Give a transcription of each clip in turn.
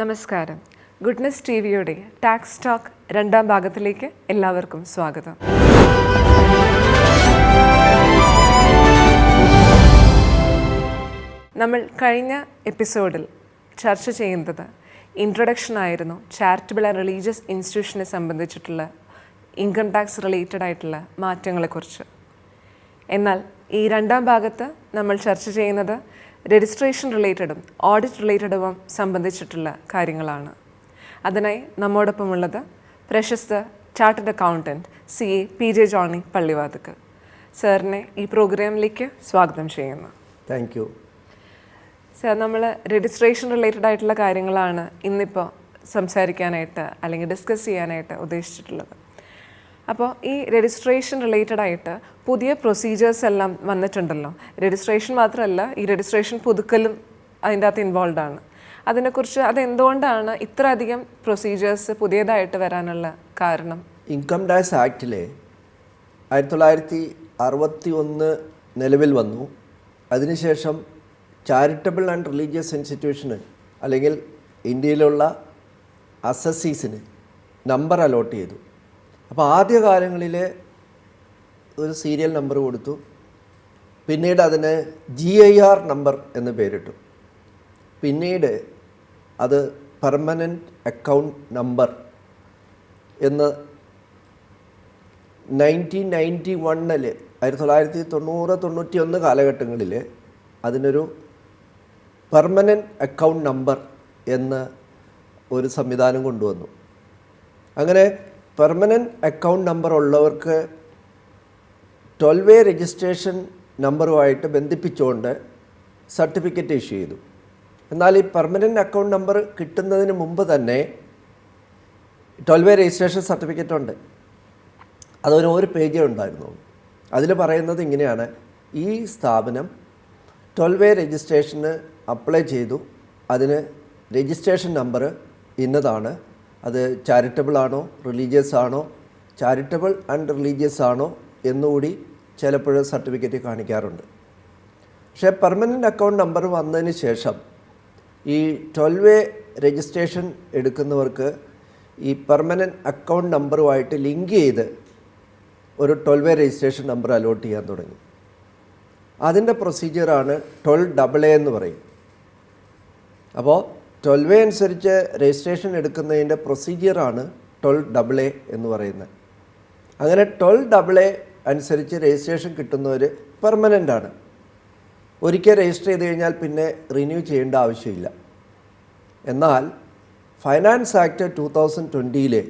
നമസ്കാരം. Goodness T വിയുടെ tax talk രണ്ടാം ഭാഗത്തിലേക്ക് എല്ലാവർക്കും സ്വാഗതം. നമ്മൾ കഴിഞ്ഞ എപ്പിസോഡിൽ ചർച്ച ചെയ്യുന്നത് ഇൻട്രൊഡക്ഷൻ ആയിരുന്നു ചാരിറ്റബിൾ ആൻഡ് റിലീജിയസ് ഇൻസ്റ്റിറ്റ്യൂഷനെ സംബന്ധിച്ചിട്ടുള്ള ഇൻകം ടാക്സ് റിലേറ്റഡ് ആയിട്ടുള്ള മാറ്റങ്ങളെക്കുറിച്ച്. എന്നാൽ ഈ രണ്ടാം ഭാഗത്ത് നമ്മൾ ചർച്ച ചെയ്യുന്നത് രജിസ്ട്രേഷൻ റിലേറ്റഡും ഓഡിറ്റ് റിലേറ്റഡും സംബന്ധിച്ചിട്ടുള്ള കാര്യങ്ങളാണ്. അതിനായി നമ്മോടൊപ്പമുള്ളത് പ്രശസ്ത chartered accountant CA PJ Johny Pallivathukkal. സാറിനെ ഈ പ്രോഗ്രാമിലേക്ക് സ്വാഗതം ചെയ്യുന്നു. Thank you sir. നമ്മൾ രജിസ്ട്രേഷൻ റിലേറ്റഡ് ആയിട്ടുള്ള കാര്യങ്ങളാണ് ഇന്നിപ്പോൾ സംസാരിക്കാനായിട്ട് അല്ലെങ്കിൽ ഡിസ്കസ് ചെയ്യാനായിട്ട് ഉദ്ദേശിച്ചിട്ടുള്ളത്. അപ്പോൾ ഈ രജിസ്ട്രേഷൻ റിലേറ്റഡ് ആയിട്ട് പുതിയ പ്രൊസീജിയേഴ്സ് എല്ലാം വന്നിട്ടുണ്ടല്ലോ. രജിസ്ട്രേഷൻ മാത്രമല്ല, ഈ രജിസ്ട്രേഷൻ പുതുക്കലും അതിൻ്റെ അകത്ത് ഇൻവോൾവ് ആണ്. അതിനെക്കുറിച്ച് അതെന്തുകൊണ്ടാണ് ഇത്ര അധികം പ്രൊസീജിയേഴ്സ് പുതിയതായിട്ട് വരാനുള്ള കാരണം? ഇൻകം ടാക്സ് ആക്റ്റിലെ 1961 നിലവിൽ വന്നു. അതിനുശേഷം ചാരിറ്റബിൾ ആൻഡ് റിലീജിയസ് ഇൻസ്റ്റിറ്റ്യൂഷന് അല്ലെങ്കിൽ ഇന്ത്യയിലുള്ള അസസീസിന് നമ്പർ അലോട്ട് ചെയ്തു. അപ്പോൾ ആദ്യകാലങ്ങളിൽ ഒരു സീരിയൽ നമ്പർ കൊടുത്തു. പിന്നീട് അതിന് GIR നമ്പർ എന്ന് പേരിട്ടു. പിന്നീട് അത് പെർമനൻറ്റ് അക്കൗണ്ട് നമ്പർ എന്ന് 1991 1990-91 കാലഘട്ടങ്ങളിൽ അതിനൊരു പെർമനൻറ്റ് അക്കൗണ്ട് നമ്പർ എന്ന ഒരു സംവിധാനം കൊണ്ടുവന്നു. അങ്ങനെ പെർമനൻറ്റ് അക്കൗണ്ട് നമ്പർ ഉള്ളവർക്ക് 12A രജിസ്ട്രേഷൻ നമ്പറുമായിട്ട് ബന്ധിപ്പിച്ചുകൊണ്ട് സർട്ടിഫിക്കറ്റ് ഇഷ്യൂ ചെയ്തു. എന്നാൽ ഈ പെർമനൻറ്റ് അക്കൗണ്ട് നമ്പർ കിട്ടുന്നതിന് മുമ്പ് തന്നെ 12A രജിസ്ട്രേഷൻ സർട്ടിഫിക്കറ്റ് ഉണ്ട്. അതൊരു പേജേ ഉണ്ടായിരുന്നു. അതിൽ പറയുന്നത് ഇങ്ങനെയാണ്: ഈ സ്ഥാപനം 12A രജിസ്ട്രേഷന് അപ്ലൈ ചെയ്തു, അതിന് രജിസ്ട്രേഷൻ നമ്പർ ഇന്നതാണ്, അത് ചാരിറ്റബിൾ ആണോ റിലീജിയസ് ആണോ, ചാരിറ്റബിൾ ആൻഡ് റിലീജിയസ് ആണോ എന്നുകൂടി ചിലപ്പോൾ സർട്ടിഫിക്കറ്റ് കാണിക്കാറുണ്ട്. പക്ഷേ പെർമനൻറ്റ് അക്കൗണ്ട് നമ്പർ വന്നതിന് ശേഷം ഈ 12A രജിസ്ട്രേഷൻ എടുക്കുന്നവർക്ക് ഈ പെർമനൻറ്റ് അക്കൗണ്ട് നമ്പറുമായിട്ട് ലിങ്ക് ചെയ്ത് ഒരു 12A രജിസ്ട്രേഷൻ നമ്പർ അലോട്ട് ചെയ്യാൻ തുടങ്ങി. അതിൻ്റെ പ്രൊസീജിയറാണ് 12AA എന്ന് പറയും. അപ്പോൾ 12A അനുസരിച്ച് രജിസ്ട്രേഷൻ എടുക്കുന്നതിൻ്റെ പ്രൊസീജിയറാണ് 12AA എന്ന് പറയുന്നത്. അങ്ങനെ 12AA അനുസരിച്ച് രജിസ്ട്രേഷൻ കിട്ടുന്നവർ പെർമനൻ്റ് ആണ്. ഒരിക്കൽ രജിസ്റ്റർ ചെയ്ത് കഴിഞ്ഞാൽ പിന്നെ റിന്യൂ ചെയ്യേണ്ട ആവശ്യമില്ല. എന്നാൽ ഫൈനാൻസ് ആക്ട് 2020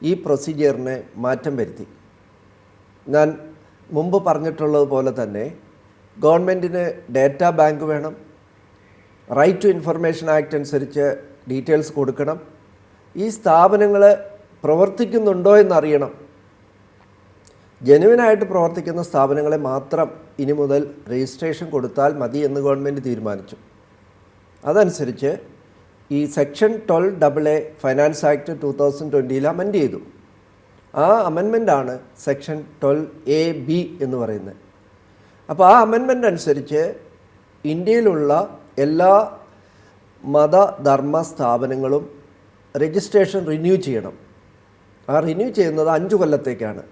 ഈ പ്രൊസീജിയറിനെ മാറ്റം വരുത്തി. ഞാൻ മുമ്പ് പറഞ്ഞിട്ടുള്ളതുപോലെ തന്നെ ഗവൺമെൻറ്റിന് ഡേറ്റാ ബാങ്ക് വേണം, റൈറ്റ് ടു ഇൻഫർമേഷൻ ആക്ട് അനുസരിച്ച് ഡീറ്റെയിൽസ് കൊടുക്കണം, ഈ സ്ഥാപനങ്ങൾ പ്രവർത്തിക്കുന്നുണ്ടോ എന്നറിയണം. ജെനുവിനായിട്ട് പ്രവർത്തിക്കുന്ന സ്ഥാപനങ്ങളെ മാത്രം ഇനി മുതൽ രജിസ്ട്രേഷൻ കൊടുത്താൽ മതി എന്ന് ഗവൺമെൻറ് തീരുമാനിച്ചു. അതനുസരിച്ച് ഈ section 12AA finance act 2020 amend ചെയ്തു. ആ അമെൻമെൻ്റാണ് സെക്ഷൻ 12AB എന്ന് പറയുന്നത്. അപ്പോൾ ആ അമെൻമെൻ്റ് അനുസരിച്ച് ഇന്ത്യയിലുള്ള എല്ലാ മതധർമ്മ സ്ഥാപനങ്ങളും രജിസ്ട്രേഷൻ റിന്യൂ ചെയ്യണം. ആ റിന്യൂ ചെയ്യുന്നത് 5 കൊല്ലത്തേക്കാണ്.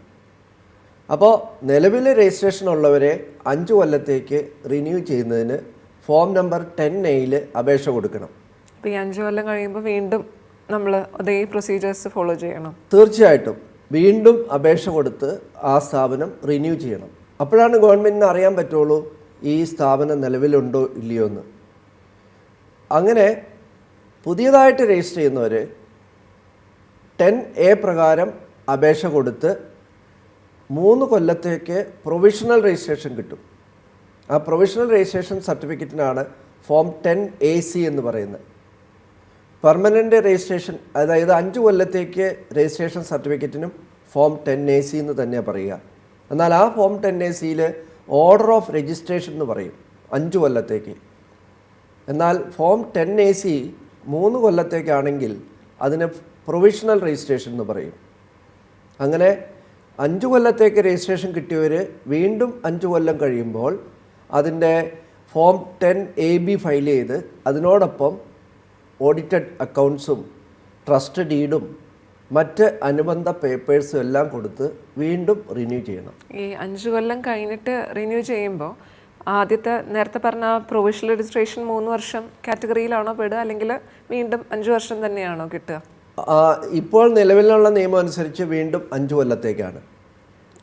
അപ്പോൾ നിലവിൽ രജിസ്ട്രേഷൻ ഉള്ളവരെ 5 കൊല്ലത്തേക്ക് റിന്യൂ ചെയ്യുന്നതിന് ഫോം നമ്പർ 10A അപേക്ഷ കൊടുക്കണം. അപ്പോൾ ഈ 5 കൊല്ലം കഴിയുമ്പോൾ വീണ്ടും നമ്മൾ അതേ പ്രൊസീജിയേഴ്സ് ഫോളോ ചെയ്യണം? തീർച്ചയായിട്ടും വീണ്ടും അപേക്ഷ കൊടുത്ത് ആ സ്ഥാപനം റിന്യൂ ചെയ്യണം. അപ്പോഴാണ് ഗവൺമെൻറ്റിന് അറിയാൻ പറ്റുള്ളൂ ഈ സ്ഥാപനം നിലവിലുണ്ടോ ഇല്ലയോ എന്ന്. അങ്ങനെ പുതിയതായിട്ട് രജിസ്റ്റർ ചെയ്യുന്നവർ 10A പ്രകാരം അപേക്ഷ കൊടുത്ത് 3 കൊല്ലത്തേക്ക് പ്രൊവിഷണൽ രജിസ്ട്രേഷൻ കിട്ടും. ആ പ്രൊവിഷണൽ രജിസ്ട്രേഷൻ സർട്ടിഫിക്കറ്റിനാണ് ഫോം 10AC എന്ന് പറയുന്നത്. പെർമനൻ്റ് രജിസ്ട്രേഷൻ, അതായത് 5 കൊല്ലത്തേക്ക് രജിസ്ട്രേഷൻ സർട്ടിഫിക്കറ്റിനും ഫോം 10AC എന്ന് തന്നെയാണ് പറയുക. എന്നാൽ ആ form 10AC order of registration എന്ന് പറയും 5 കൊല്ലത്തേക്ക്. എന്നാൽ ഫോം 10AC 3 കൊല്ലത്തേക്കാണെങ്കിൽ അതിന് പ്രൊവിഷണൽ രജിസ്ട്രേഷൻ എന്ന് പറയും. അങ്ങനെ 5 കൊല്ലത്തേക്ക് രജിസ്ട്രേഷൻ കിട്ടിയവർ വീണ്ടും 5 കൊല്ലം കഴിയുമ്പോൾ അതിൻ്റെ ഫോം 10AB ഫയൽ ചെയ്ത് അതിനോടൊപ്പം ഓഡിറ്റഡ് അക്കൗണ്ട്സും ട്രസ്റ്റ് ഡീഡും മറ്റ് അനുബന്ധ പേപ്പേഴ്സും എല്ലാം കൊടുത്ത് വീണ്ടും റിന്യൂ ചെയ്യണം. ഈ 5 കൊല്ലം കഴിഞ്ഞിട്ട് റിന്യൂ ചെയ്യുമ്പോൾ ആദ്യത്തെ നേരത്തെ പറഞ്ഞ പ്രൊവിഷണൽ രജിസ്ട്രേഷൻ 3 വർഷം കാറ്റഗറിയിലാണോ പെടുക, അല്ലെങ്കിൽ വീണ്ടും 5 വർഷം തന്നെയാണോ കിട്ടുക? ഇപ്പോൾ നിലവിലുള്ള നിയമം അനുസരിച്ച് വീണ്ടും 5 കൊല്ലത്തേക്കാണ്.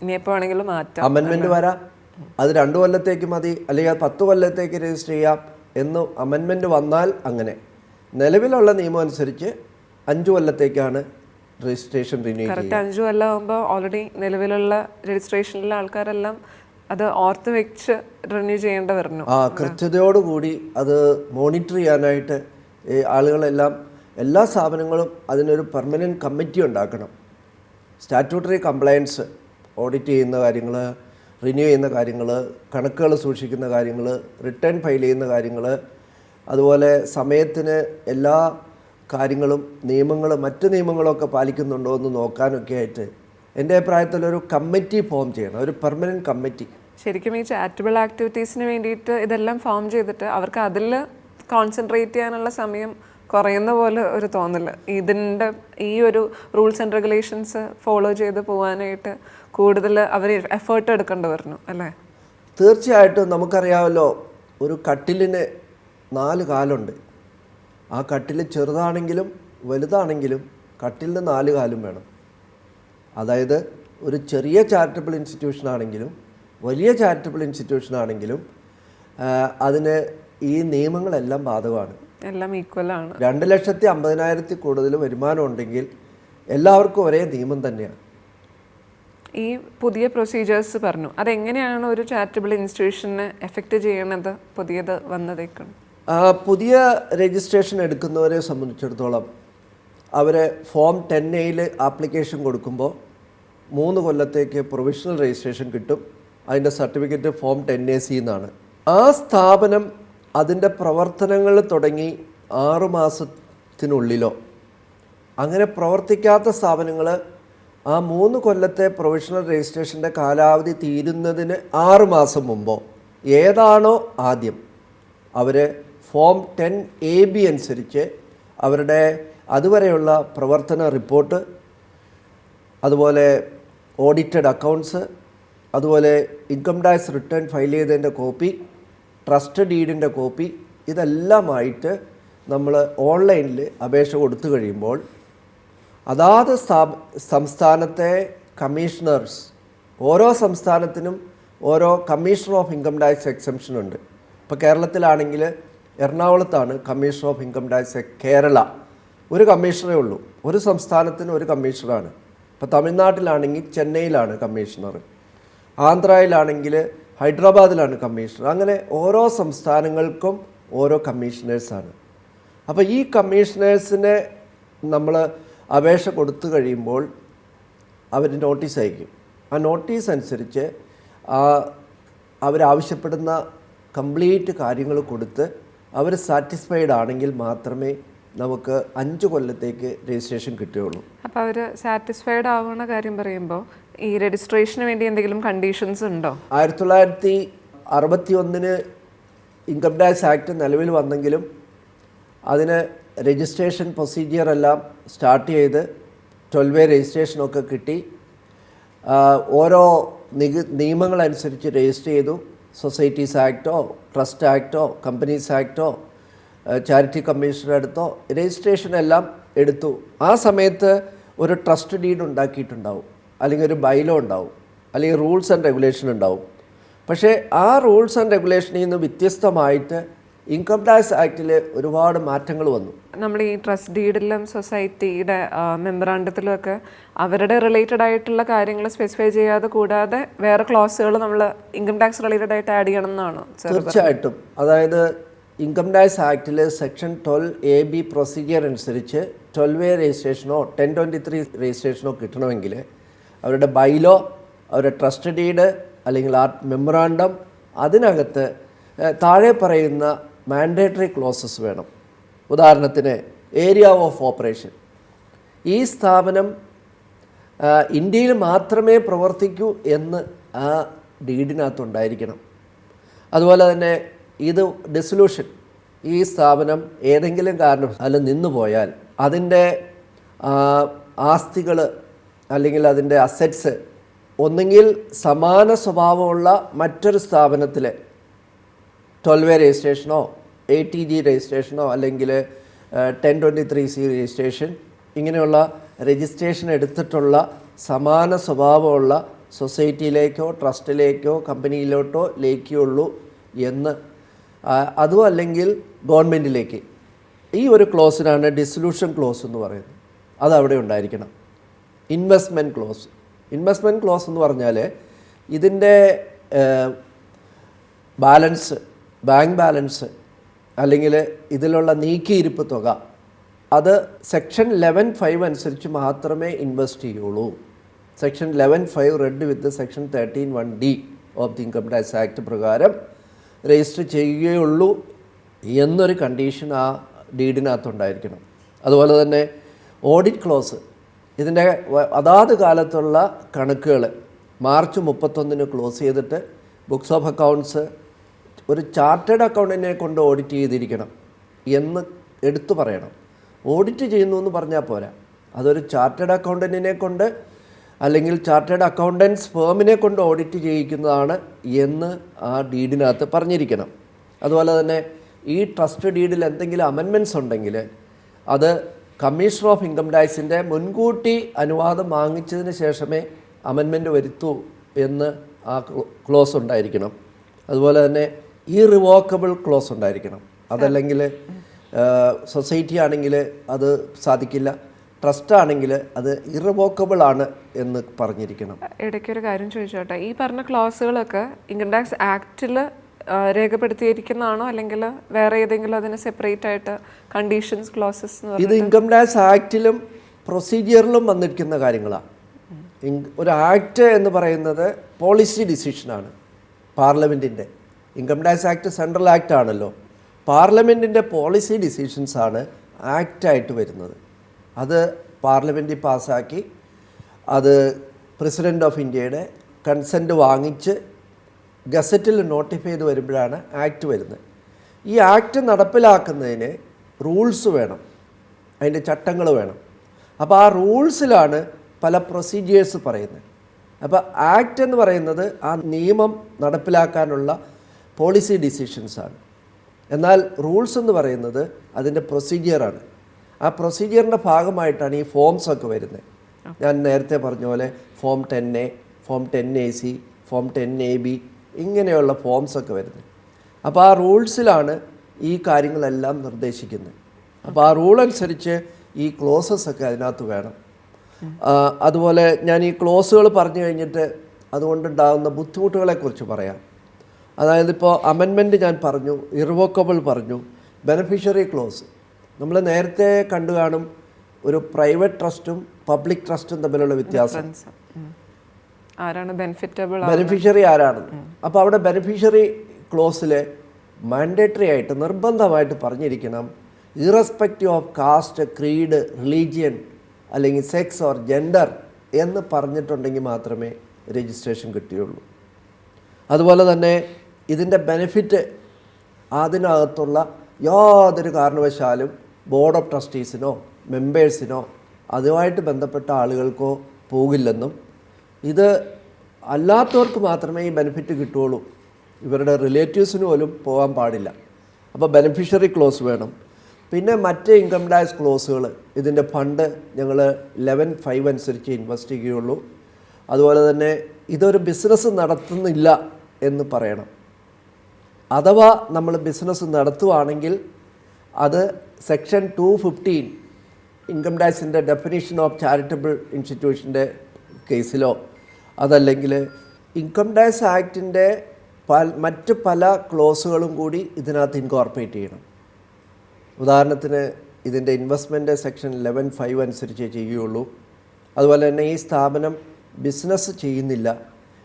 ഇനി എപ്പോൾ വേണമെങ്കിലും മാറ്റാം, അമെൻമെൻറ്റ് വരാം. അത് 2 കൊല്ലത്തേക്ക് മതി, അല്ലെങ്കിൽ 10 കൊല്ലത്തേക്ക് രജിസ്റ്റർ ചെയ്യാം എന്ന് അമെൻമെൻറ്റ് വന്നാൽ അങ്ങനെ. നിലവിലുള്ള നിയമം അനുസരിച്ച് 5 കൊല്ലത്തേക്കാണ് രജിസ്ട്രേഷൻ റിന്യൂ ചെയ്യുക. കറക്റ്റ് 5 കൊല്ലം ആകുമ്പോൾ ഓൾറെഡി നിലവിലുള്ള രജിസ്ട്രേഷനിലുള്ള ആൾക്കാരെല്ലാം അത് ഓർത്ത് വെച്ച് റിന്യൂ ചെയ്യേണ്ട വരുന്നു. കൃത്യതയോടുകൂടി അത് മോണിറ്റർ ചെയ്യാനായിട്ട് ഈ ആളുകളെല്ലാം, എല്ലാ സ്ഥാപനങ്ങളും അതിനൊരു പെർമനൻറ്റ് കമ്മിറ്റി ഉണ്ടാക്കണം. സ്റ്റാറ്റ്യൂട്ടറി കംപ്ലയൻസ്, ഓഡിറ്റ് ചെയ്യുന്ന കാര്യങ്ങൾ, റിന്യൂ ചെയ്യുന്ന കാര്യങ്ങൾ, കണക്കുകൾ സൂക്ഷിക്കുന്ന കാര്യങ്ങൾ, റിട്ടേൺ ഫയൽ ചെയ്യുന്ന കാര്യങ്ങൾ, അതുപോലെ സമയത്തിന് എല്ലാ കാര്യങ്ങളും മറ്റ് നിയമങ്ങളൊക്കെ പാലിക്കുന്നുണ്ടോ എന്ന് നോക്കാനൊക്കെ ആയിട്ട് എൻ്റെ അഭിപ്രായത്തിലൊരു കമ്മിറ്റി ഫോം ചെയ്യണം, ഒരു പെർമനൻറ്റ് കമ്മിറ്റി. ശരിക്കും ഈ ചാരിറ്റബിൾ ആക്ടിവിറ്റീസിന് വേണ്ടിയിട്ട് ഇതെല്ലാം ഫോം ചെയ്തിട്ട് അവർക്ക് അതിൽ കോൺസെൻട്രേറ്റ് ചെയ്യാനുള്ള സമയം കുറയുന്ന പോലെ ഒരു തോന്നൽ. ഇതിൻ്റെ ഈ ഒരു റൂൾസ് ആൻഡ് റെഗുലേഷൻസ് ഫോളോ ചെയ്ത് പോകാനായിട്ട് കൂടുതൽ അവർ എഫേർട്ട് എടുക്കേണ്ടി വരുന്നു അല്ലേ? തീർച്ചയായിട്ടും. നമുക്കറിയാമല്ലോ, ഒരു കട്ടിലിന് 4 കാലുണ്ട്. ആ കട്ടിൽ ചെറുതാണെങ്കിലും വലുതാണെങ്കിലും കട്ടിലിന് 4 കാലും വേണം. അതായത് ഒരു ചെറിയ ചാരിറ്റബിൾ ഇൻസ്റ്റിറ്റ്യൂഷൻ ആണെങ്കിലും വലിയ ചാരിറ്റബിൾ ഇൻസ്റ്റിറ്റ്യൂഷൻ ആണെങ്കിലും അതിന് ഈ നിയമങ്ങളെല്ലാം ബാധകമാണ്. എല്ലാം ഈക്വലാണ്. 2,50,000 കൂടുതൽ വരുമാനം ഉണ്ടെങ്കിൽ എല്ലാവർക്കും ഒരേ നിയമം തന്നെയാണ്. ഈ പുതിയ പ്രൊസീജിയേഴ്സ് പറഞ്ഞു, അതെങ്ങനെയാണ് ഒരു ചാരിറ്റബിൾ ഇൻസ്റ്റിറ്റ്യൂഷനെ എഫക്റ്റ് ചെയ്യണത് പുതിയത് വന്നതേക്കാണ്? പുതിയ രജിസ്ട്രേഷൻ എടുക്കുന്നവരെ സംബന്ധിച്ചിടത്തോളം അവർ ഫോം 10A ആപ്ലിക്കേഷൻ കൊടുക്കുമ്പോൾ 3 കൊല്ലത്തേക്ക് പ്രൊവിഷണൽ രജിസ്ട്രേഷൻ കിട്ടും. അതിൻ്റെ സർട്ടിഫിക്കറ്റ് ഫോം 10AC എന്നാണ്. ആ സ്ഥാപനം അതിൻ്റെ പ്രവർത്തനങ്ങൾ തുടങ്ങി 6 മാസത്തിനുള്ളിലോ അങ്ങനെ പ്രവർത്തിക്കാത്ത സ്ഥാപനങ്ങൾ ആ 3 കൊല്ലത്തെ പ്രൊവിഷണൽ രജിസ്ട്രേഷൻ്റെ കാലാവധി തീരുന്നതിന് 6 മാസം മുമ്പോ ഏതാണോ ആദ്യം അവർ ഫോം 10AB അനുസരിച്ച് അവരുടെ അതുവരെയുള്ള പ്രവർത്തന റിപ്പോർട്ട്, അതുപോലെ ഓഡിറ്റഡ് അക്കൗണ്ട്സ്, അതുപോലെ ഇൻകം ടാക്സ് റിട്ടേൺ ഫയൽ ചെയ്തതിൻ്റെ കോപ്പി, ട്രസ്റ്റ് ഡീഡിൻ്റെ കോപ്പി, ഇതെല്ലാമായിട്ട് നമ്മൾ ഓൺലൈനിൽ അപേക്ഷ കൊടുത്തു കഴിയുമ്പോൾ അതാത് സംസ്ഥാനത്തെ കമ്മീഷണേഴ്സ്, ഓരോ സംസ്ഥാനത്തിനും ഓരോ commissioner of income tax exemption ഉണ്ട്. ഇപ്പോൾ കേരളത്തിലാണെങ്കിൽ എറണാകുളത്താണ് commissioner of income tax Kerala. ഒരു കമ്മീഷണറേ ഉള്ളൂ, ഒരു സംസ്ഥാനത്തിന് ഒരു കമ്മീഷണറാണ്. ഇപ്പോൾ തമിഴ്നാട്ടിലാണെങ്കിൽ ചെന്നൈയിലാണ് കമ്മീഷണർ, ആന്ധ്രയിലാണെങ്കിൽ ഹൈദരാബാദിലാണ് കമ്മീഷണർ. അങ്ങനെ ഓരോ സംസ്ഥാനങ്ങൾക്കും ഓരോ കമ്മീഷണേഴ്സാണ്. അപ്പോൾ ഈ കമ്മീഷണേഴ്സിനെ നമ്മൾ അപേക്ഷ കൊടുത്തു കഴിയുമ്പോൾ അവർ നോട്ടീസ് അയക്കും. ആ നോട്ടീസ് അനുസരിച്ച് അവരാവശ്യപ്പെടുന്ന കംപ്ലീറ്റ് കാര്യങ്ങൾ കൊടുത്ത് അവർ സാറ്റിസ്ഫൈഡ് ആണെങ്കിൽ മാത്രമേ നമുക്ക് 5 കൊല്ലത്തേക്ക് രജിസ്ട്രേഷൻ കിട്ടുകയുള്ളൂ. അപ്പോൾ അവർ സാറ്റിസ്ഫൈഡ് ആവുന്ന കാര്യം പറയുമ്പോൾ ഈ രജിസ്ട്രേഷന് വേണ്ടി എന്തെങ്കിലും കണ്ടീഷൻസ് ഉണ്ടോ? 1961 ഇൻകം ടാക്സ് ആക്ട് നിലവിൽ വന്നെങ്കിലും അതിന് രജിസ്ട്രേഷൻ പ്രൊസീജിയർ എല്ലാം സ്റ്റാർട്ട് ചെയ്ത് 12A രജിസ്ട്രേഷനൊക്കെ കിട്ടി. ഓരോ നിയമങ്ങളനുസരിച്ച് രജിസ്റ്റർ ചെയ്തു. സൊസൈറ്റീസ് ആക്റ്റോ, ട്രസ്റ്റ് ആക്റ്റോ, കമ്പനീസ് ആക്റ്റോ, ചാരിറ്റി കമ്മീഷണർ എടുത്തോ രജിസ്ട്രേഷൻ എല്ലാം എടുത്തു. ആ സമയത്ത് ഒരു ട്രസ്റ്റ് ഡീഡ് ഉണ്ടാക്കിയിട്ടുണ്ടാവും, അല്ലെങ്കിൽ ഒരു ബൈലോ ഉണ്ടാവും, അല്ലെങ്കിൽ റൂൾസ് ആൻഡ് റെഗുലേഷൻ ഉണ്ടാവും. പക്ഷേ ആ റൂൾസ് ആൻഡ് റെഗുലേഷനിൽ നിന്ന് വ്യത്യസ്തമായിട്ട് ഇൻകം ടാക്സ് ആക്റ്റിൽ ഒരുപാട് മാറ്റങ്ങൾ വന്നു. നമ്മൾ ഈ ട്രസ്റ്റ് ഡീഡിലും സൊസൈറ്റിയുടെ മെമ്മറാണ്ടത്തിലുമൊക്കെ അവരുടെ റിലേറ്റഡ് ആയിട്ടുള്ള കാര്യങ്ങൾ സ്പെസിഫൈ ചെയ്യാതെ കൂടാതെ വേറെ ക്ലോസുകൾ നമ്മൾ ഇൻകം ടാക്സ് റിലേറ്റഡ് ആയിട്ട് ആഡ് ചെയ്യണം എന്നാണോ? തീർച്ചയായിട്ടും. അതായത് ഇൻകം ടാക്സ് ആക്റ്റിൽ സെക്ഷൻ 12AB പ്രൊസീജിയർ അനുസരിച്ച് 12A രജിസ്ട്രേഷനോ 1023 രജിസ്ട്രേഷനോ കിട്ടണമെങ്കിൽ അവരുടെ ബൈലോ, അവരുടെ ട്രസ്റ്റ് ഡീഡ് അല്ലെങ്കിൽ ആ മെമ്മറാണ്ടം, അതിനകത്ത് താഴെ പറയുന്ന മാൻഡേറ്ററി ക്ലോസസ് വേണം. ഉദാഹരണത്തിന് ഏരിയ ഓഫ് ഓപ്പറേഷൻ, ഈ സ്ഥാപനം ഇന്ത്യയിൽ മാത്രമേ പ്രവർത്തിക്കൂ എന്ന് ആ ഡീഡിനകത്തുണ്ടായിരിക്കണം. അതുപോലെ തന്നെ ഇത് ഡിസൊല്യൂഷൻ, ഈ സ്ഥാപനം ഏതെങ്കിലും കാരണവശാൽ നിന്നു പോയാൽ അതിൻ്റെ ആസ്തികൾ അല്ലെങ്കിൽ അതിൻ്റെ അസറ്റ്സ് ഒന്നുകിൽ സമാന സ്വഭാവമുള്ള മറ്റൊരു സ്ഥാപനത്തിലെ 12A രജിസ്ട്രേഷനോ ATG രജിസ്ട്രേഷനോ അല്ലെങ്കിൽ 1023C രജിസ്ട്രേഷൻ ഇങ്ങനെയുള്ള രജിസ്ട്രേഷൻ എടുത്തിട്ടുള്ള സമാന സ്വഭാവമുള്ള സൊസൈറ്റിയിലേക്കോ ട്രസ്റ്റിലേക്കോ കമ്പനിയിലോട്ടോ ലേക്കുള്ളൂ എന്ന്, അതും അല്ലെങ്കിൽ ഗവൺമെൻറ്റിലേക്ക്. ഈ ഒരു ക്ലോസിനാണ് ഡിസൊല്യൂഷൻ ക്ലോസ് എന്ന് പറയുന്നത്. അതവിടെ ഉണ്ടായിരിക്കണം. ഇൻവെസ്റ്റ്മെൻറ്റ് ക്ലോസ് എന്ന് പറഞ്ഞാൽ ഇതിൻ്റെ ബാലൻസ്, ബാങ്ക് ബാലൻസ് അല്ലെങ്കിൽ ഇതിലുള്ള നീക്കിയിരിപ്പ് തുക അത് സെക്ഷൻ 11(5) അനുസരിച്ച് മാത്രമേ ഇൻവെസ്റ്റ് ചെയ്യുള്ളൂ. Section 11(5) read with section 13(1)D of the income tax act പ്രകാരം രജിസ്റ്റർ ചെയ്യുകയുള്ളൂ എന്നൊരു കണ്ടീഷൻ ആ ഡീഡിനകത്തുണ്ടായിരിക്കണം. അതുപോലെ തന്നെ ഓഡിറ്റ് ക്ലോസ്, ഇതിൻ്റെ അതാത് കാലത്തുള്ള കണക്കുകൾ മാർച്ച് 31 ക്ലോസ് ചെയ്തിട്ട് ബുക്സ് ഓഫ് അക്കൗണ്ട്സ് ഒരു ചാർട്ടേഡ് അക്കൗണ്ടൻറ്റിനെ കൊണ്ട് ഓഡിറ്റ് ചെയ്തിരിക്കണം എന്ന് എടുത്തു പറയണം. ഓഡിറ്റ് ചെയ്യുന്നു എന്ന് പറഞ്ഞാൽ പോരാ, അതൊരു ചാർട്ടേഡ് അക്കൗണ്ടൻറ്റിനെ കൊണ്ട് അല്ലെങ്കിൽ ചാർട്ടേഡ് അക്കൗണ്ടൻസ് ഫേമിനെ കൊണ്ട് ഓഡിറ്റ് ചെയ്യിക്കുന്നതാണ് എന്ന് ആ ഡീഡിനകത്ത് പറഞ്ഞിരിക്കണം. അതുപോലെ തന്നെ ഈ ട്രസ്റ്റ് ഡീഡിൽ എന്തെങ്കിലും അമെൻമെൻറ്റ്സ് ഉണ്ടെങ്കിൽ അത് കമ്മീഷണർ ഓഫ് ഇൻകം ടാക്സിൻ്റെ മുൻകൂട്ടി അനുവാദം വാങ്ങിച്ചതിന് ശേഷമേ അമെൻമെൻറ്റ് വരുത്തൂ എന്ന് ആ ക്ലോസ് ഉണ്ടായിരിക്കണം. അതുപോലെ തന്നെ ഇറിവോക്കബിൾ ക്ലോസ് ഉണ്ടായിരിക്കണം. അതല്ലെങ്കിൽ സൊസൈറ്റി ആണെങ്കിൽ അത് സാധിക്കില്ല, ട്രസ്റ്റ് ആണെങ്കിൽ അത് ഇറിവോക്കബിൾ ആണ് എന്ന് പറഞ്ഞിരിക്കണം. ഇടയ്ക്കൊരു കാര്യം ചോദിച്ചോട്ടെ, ഈ പറഞ്ഞ ക്ലോസുകളൊക്കെ ഇൻകം ടാക്സ് ആക്റ്റിൽ രേഖപ്പെടുത്തിയിരിക്കുന്നതാണോ അല്ലെങ്കിൽ വേറെ ഏതെങ്കിലും അതിന് സെപ്പറേറ്റ് ആയിട്ട് കണ്ടീഷൻസ് ക്ലോസസ്? ഇത് ഇൻകം ടാക്സ് ആക്റ്റിലും പ്രൊസീജിയറിലും വന്നിരിക്കുന്ന കാര്യങ്ങളാണ്. ഒരു ആക്ട് എന്ന് പറയുന്നത് പോളിസി ഡിസിഷനാണ് പാർലമെൻറ്റിൻ്റെ. Income tax act central act ആണല്ലോ. പാർലമെൻറ്റിൻ്റെ പോളിസി ഡിസിഷൻസാണ് ആക്റ്റായിട്ട് വരുന്നത്. അത് പാർലമെൻറ്റിൽ പാസ്സാക്കി അത് പ്രസിഡൻ്റ് ഓഫ് ഇന്ത്യയുടെ കൺസെൻറ്റ് വാങ്ങിച്ച് ഗസറ്റിൽ നോട്ടിഫൈ ചെയ്ത് വരുമ്പോഴാണ് ആക്ട് വരുന്നത്. ഈ ആക്ട് നടപ്പിലാക്കുന്നതിന് റൂൾസ് വേണം, അതിൻ്റെ ചട്ടങ്ങൾ വേണം. അപ്പോൾ ആ റൂൾസിലാണ് പല പ്രൊസീജിയേഴ്സ് പറയുന്നത്. അപ്പോൾ ആക്ട് എന്ന് പറയുന്നത് ആ നിയമം നടപ്പിലാക്കാനുള്ള പോളിസി ഡിസിഷൻസാണ്. എന്നാൽ റൂൾസ് എന്ന് പറയുന്നത് അതിൻ്റെ പ്രൊസീജിയറാണ്. ആ പ്രൊസീജിയറിൻ്റെ ഭാഗമായിട്ടാണ് ഈ ഫോംസൊക്കെ വരുന്നത്. ഞാൻ നേരത്തെ പറഞ്ഞ പോലെ form 10A, form 10AC, form 10AB ഇങ്ങനെയുള്ള ഫോംസൊക്കെ വരുന്നത്. അപ്പോൾ ആ റൂൾസിലാണ് ഈ കാര്യങ്ങളെല്ലാം നിർദ്ദേശിക്കുന്നത്. അപ്പോൾ ആ റൂൾ അനുസരിച്ച് ഈ ക്ലോസസൊക്കെ അതിനകത്ത് വേണം. അതുപോലെ ഞാൻ ഈ ക്ലോസുകൾ പറഞ്ഞു കഴിഞ്ഞിട്ട് അതുകൊണ്ടുണ്ടാകുന്ന ബുദ്ധിമുട്ടുകളെക്കുറിച്ച് പറയാം. അതായത് ഇപ്പോൾ അമെൻമെൻറ്റ് ഞാൻ പറഞ്ഞു, ഇറിവോക്കബിൾ പറഞ്ഞു, ബെനഫിഷ്യറി ക്ലോസ് നമ്മൾ നേരത്തെ കണ്ടു കാണും. ഒരു പ്രൈവറ്റ് ട്രസ്റ്റും പബ്ലിക് ട്രസ്റ്റും തമ്മിലുള്ള വ്യത്യാസം, ആരാണ് ബെനിഫിഷ്യറി ആരാണെന്ന്. അപ്പോൾ അവിടെ ബെനിഫിഷ്യറി ക്ലോസിൽ മാൻഡേറ്ററി ആയിട്ട് നിർബന്ധമായിട്ട് പറഞ്ഞിരിക്കണം, irrespective of caste, creed, religion അല്ലെങ്കിൽ സെക്സ് ഓർ ജെൻഡർ എന്ന് പറഞ്ഞിട്ടുണ്ടെങ്കിൽ മാത്രമേ രജിസ്ട്രേഷൻ കിട്ടുകയുള്ളൂ. അതുപോലെ തന്നെ ഇതിൻ്റെ ബെനിഫിറ്റ് അതിനകത്തുള്ള യാതൊരു കാരണവശാലും ബോർഡ് ഓഫ് ട്രസ്റ്റീസിനോ മെമ്പേഴ്സിനോ അതുമായിട്ട് ബന്ധപ്പെട്ട ആളുകൾക്കോ പോകില്ലെന്നും ഇത് അല്ലാത്തവർക്ക് മാത്രമേ ഈ ബെനിഫിറ്റ് കിട്ടുകയുള്ളൂ, ഇവരുടെ റിലേറ്റീവ്സിന് പോലും പോകാൻ പാടില്ല. അപ്പോൾ ബെനിഫിഷ്യറി ക്ലോസ് വേണം. പിന്നെ മറ്റ് ഇൻകം ടാക്സ് ക്ലോസുകൾ, ഇതിൻ്റെ ഫണ്ട് ഞങ്ങൾ 11(5) അനുസരിച്ച് ഇൻവെസ്റ്റ് ചെയ്യുകയുള്ളൂ. അതുപോലെ തന്നെ ഇതൊരു ബിസിനസ് നടത്തുന്നില്ല എന്ന് പറയണം. അഥവാ നമ്മൾ ബിസിനസ് നടത്തുവാണെങ്കിൽ അത് സെക്ഷൻ 215 ഇൻകം ടാക്സിൻ്റെ ഡെഫിനിഷൻ ഓഫ് ചാരിറ്റബിൾ ഇൻസ്റ്റിറ്റ്യൂഷൻ്റെ കേസിലോ അതല്ലെങ്കിൽ ഇൻകം ടാക്സ് ആക്ടിൻ്റെ മറ്റ് പല ക്ലോസുകളും കൂടി ഇതിനകത്ത് ഇൻകോർപ്പറേറ്റ് ചെയ്യണം. ഉദാഹരണത്തിന് ഇതിൻ്റെ ഇൻവെസ്റ്റ്മെൻറ്റ് സെക്ഷൻ 11(5) അനുസരിച്ച് ചെയ്യുകയുള്ളൂ. അതുപോലെ തന്നെ ഈ സ്ഥാപനം ബിസിനസ് ചെയ്യുന്നില്ല,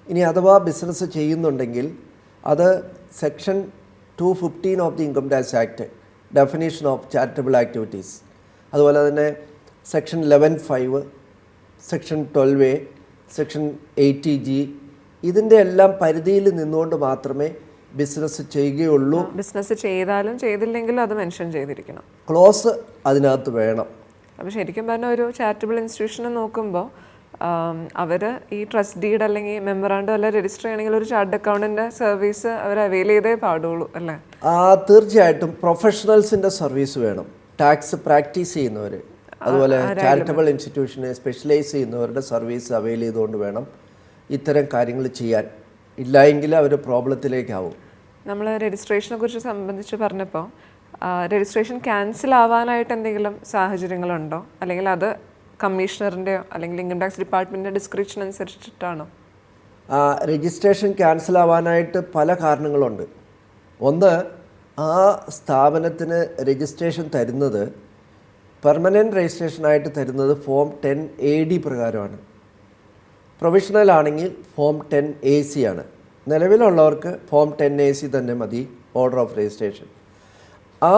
ഇനി അഥവാ ബിസിനസ് ചെയ്യുന്നുണ്ടെങ്കിൽ അത് section 215 of the income tax act definition of charitable activities, അതുപോലെ തന്നെ section 11(5), section 12A, section 80G ഇതിൻ്റെ എല്ലാം പരിധിയിൽ നിന്നുകൊണ്ട് മാത്രമേ ബിസിനസ് ചെയ്യുകയുള്ളൂ. ബിസിനസ് ചെയ്താലും ചെയ്തില്ലെങ്കിലും അത് മെൻഷൻ ചെയ്തിരിക്കണം. ക്ലോസ് അതിനകത്ത് വേണം. അപ്പോൾ ശരിക്കും പറഞ്ഞാൽ ഒരു ചാരിറ്റബിൾ ഇൻസ്റ്റിറ്റ്യൂഷനെ നോക്കുമ്പോൾ അവർ ഈ ട്രസ്റ്റ് ഡീഡ് അല്ലെങ്കിൽ മെമ്മറാണ്ടോ എല്ലാം രജിസ്റ്റർ ചെയ്യണമെങ്കിൽ ഒരു ചാർട്ടേഡ് അക്കൗണ്ടൻ്റെ സർവീസ് അവർ അവൈൽ ചെയ്തേ പാടുള്ളൂ അല്ലേ? തീർച്ചയായിട്ടും പ്രൊഫഷണൽസിൻ്റെ സർവീസ് വേണം. ടാക്സ് പ്രാക്ടീസ് ചെയ്യുന്നവർ, അതുപോലെ ചാരിറ്റബിൾ ഇൻസ്റ്റിറ്റ്യൂഷനെ സ്പെഷ്യലൈസ് ചെയ്യുന്നവരുടെ സർവീസ് അവൈൽ ചെയ്തുകൊണ്ട് വേണം ഇത്തരം കാര്യങ്ങൾ ചെയ്യാൻ. ഇല്ലായെങ്കിൽ അവർ പ്രോബ്ലത്തിലേക്കാവും. നമ്മൾ രജിസ്ട്രേഷനെ കുറിച്ച് സംബന്ധിച്ച് പറഞ്ഞപ്പോൾ രജിസ്ട്രേഷൻ ക്യാൻസൽ ആവാനായിട്ട് എന്തെങ്കിലും സാഹചര്യങ്ങളുണ്ടോ, അല്ലെങ്കിൽ അത് കമ്മീഷണറിൻ്റെയോ അല്ലെങ്കിൽ ഇൻകം ടാക്സ് ഡിപ്പാർട്ട്മെൻറ്റിൻ്റെ ഡിസ്ക്രിപ്ഷൻ അനുസരിച്ചിട്ടാണോ? രജിസ്ട്രേഷൻ ക്യാൻസൽ ആവാനായിട്ട് പല കാരണങ്ങളുണ്ട്. ഒന്ന്, ആ സ്ഥാപനത്തിന് രജിസ്ട്രേഷൻ തരുന്നത് പെർമനൻറ്റ് രജിസ്ട്രേഷനായിട്ട് തരുന്നത് ഫോം 10AD പ്രകാരമാണ്. പ്രൊവിഷണൽ ആണെങ്കിൽ ഫോം 10AC ആണ്. നിലവിലുള്ളവർക്ക് ഫോം 10AC തന്നെ മതി ഓർഡർ ഓഫ് രജിസ്ട്രേഷൻ. ആ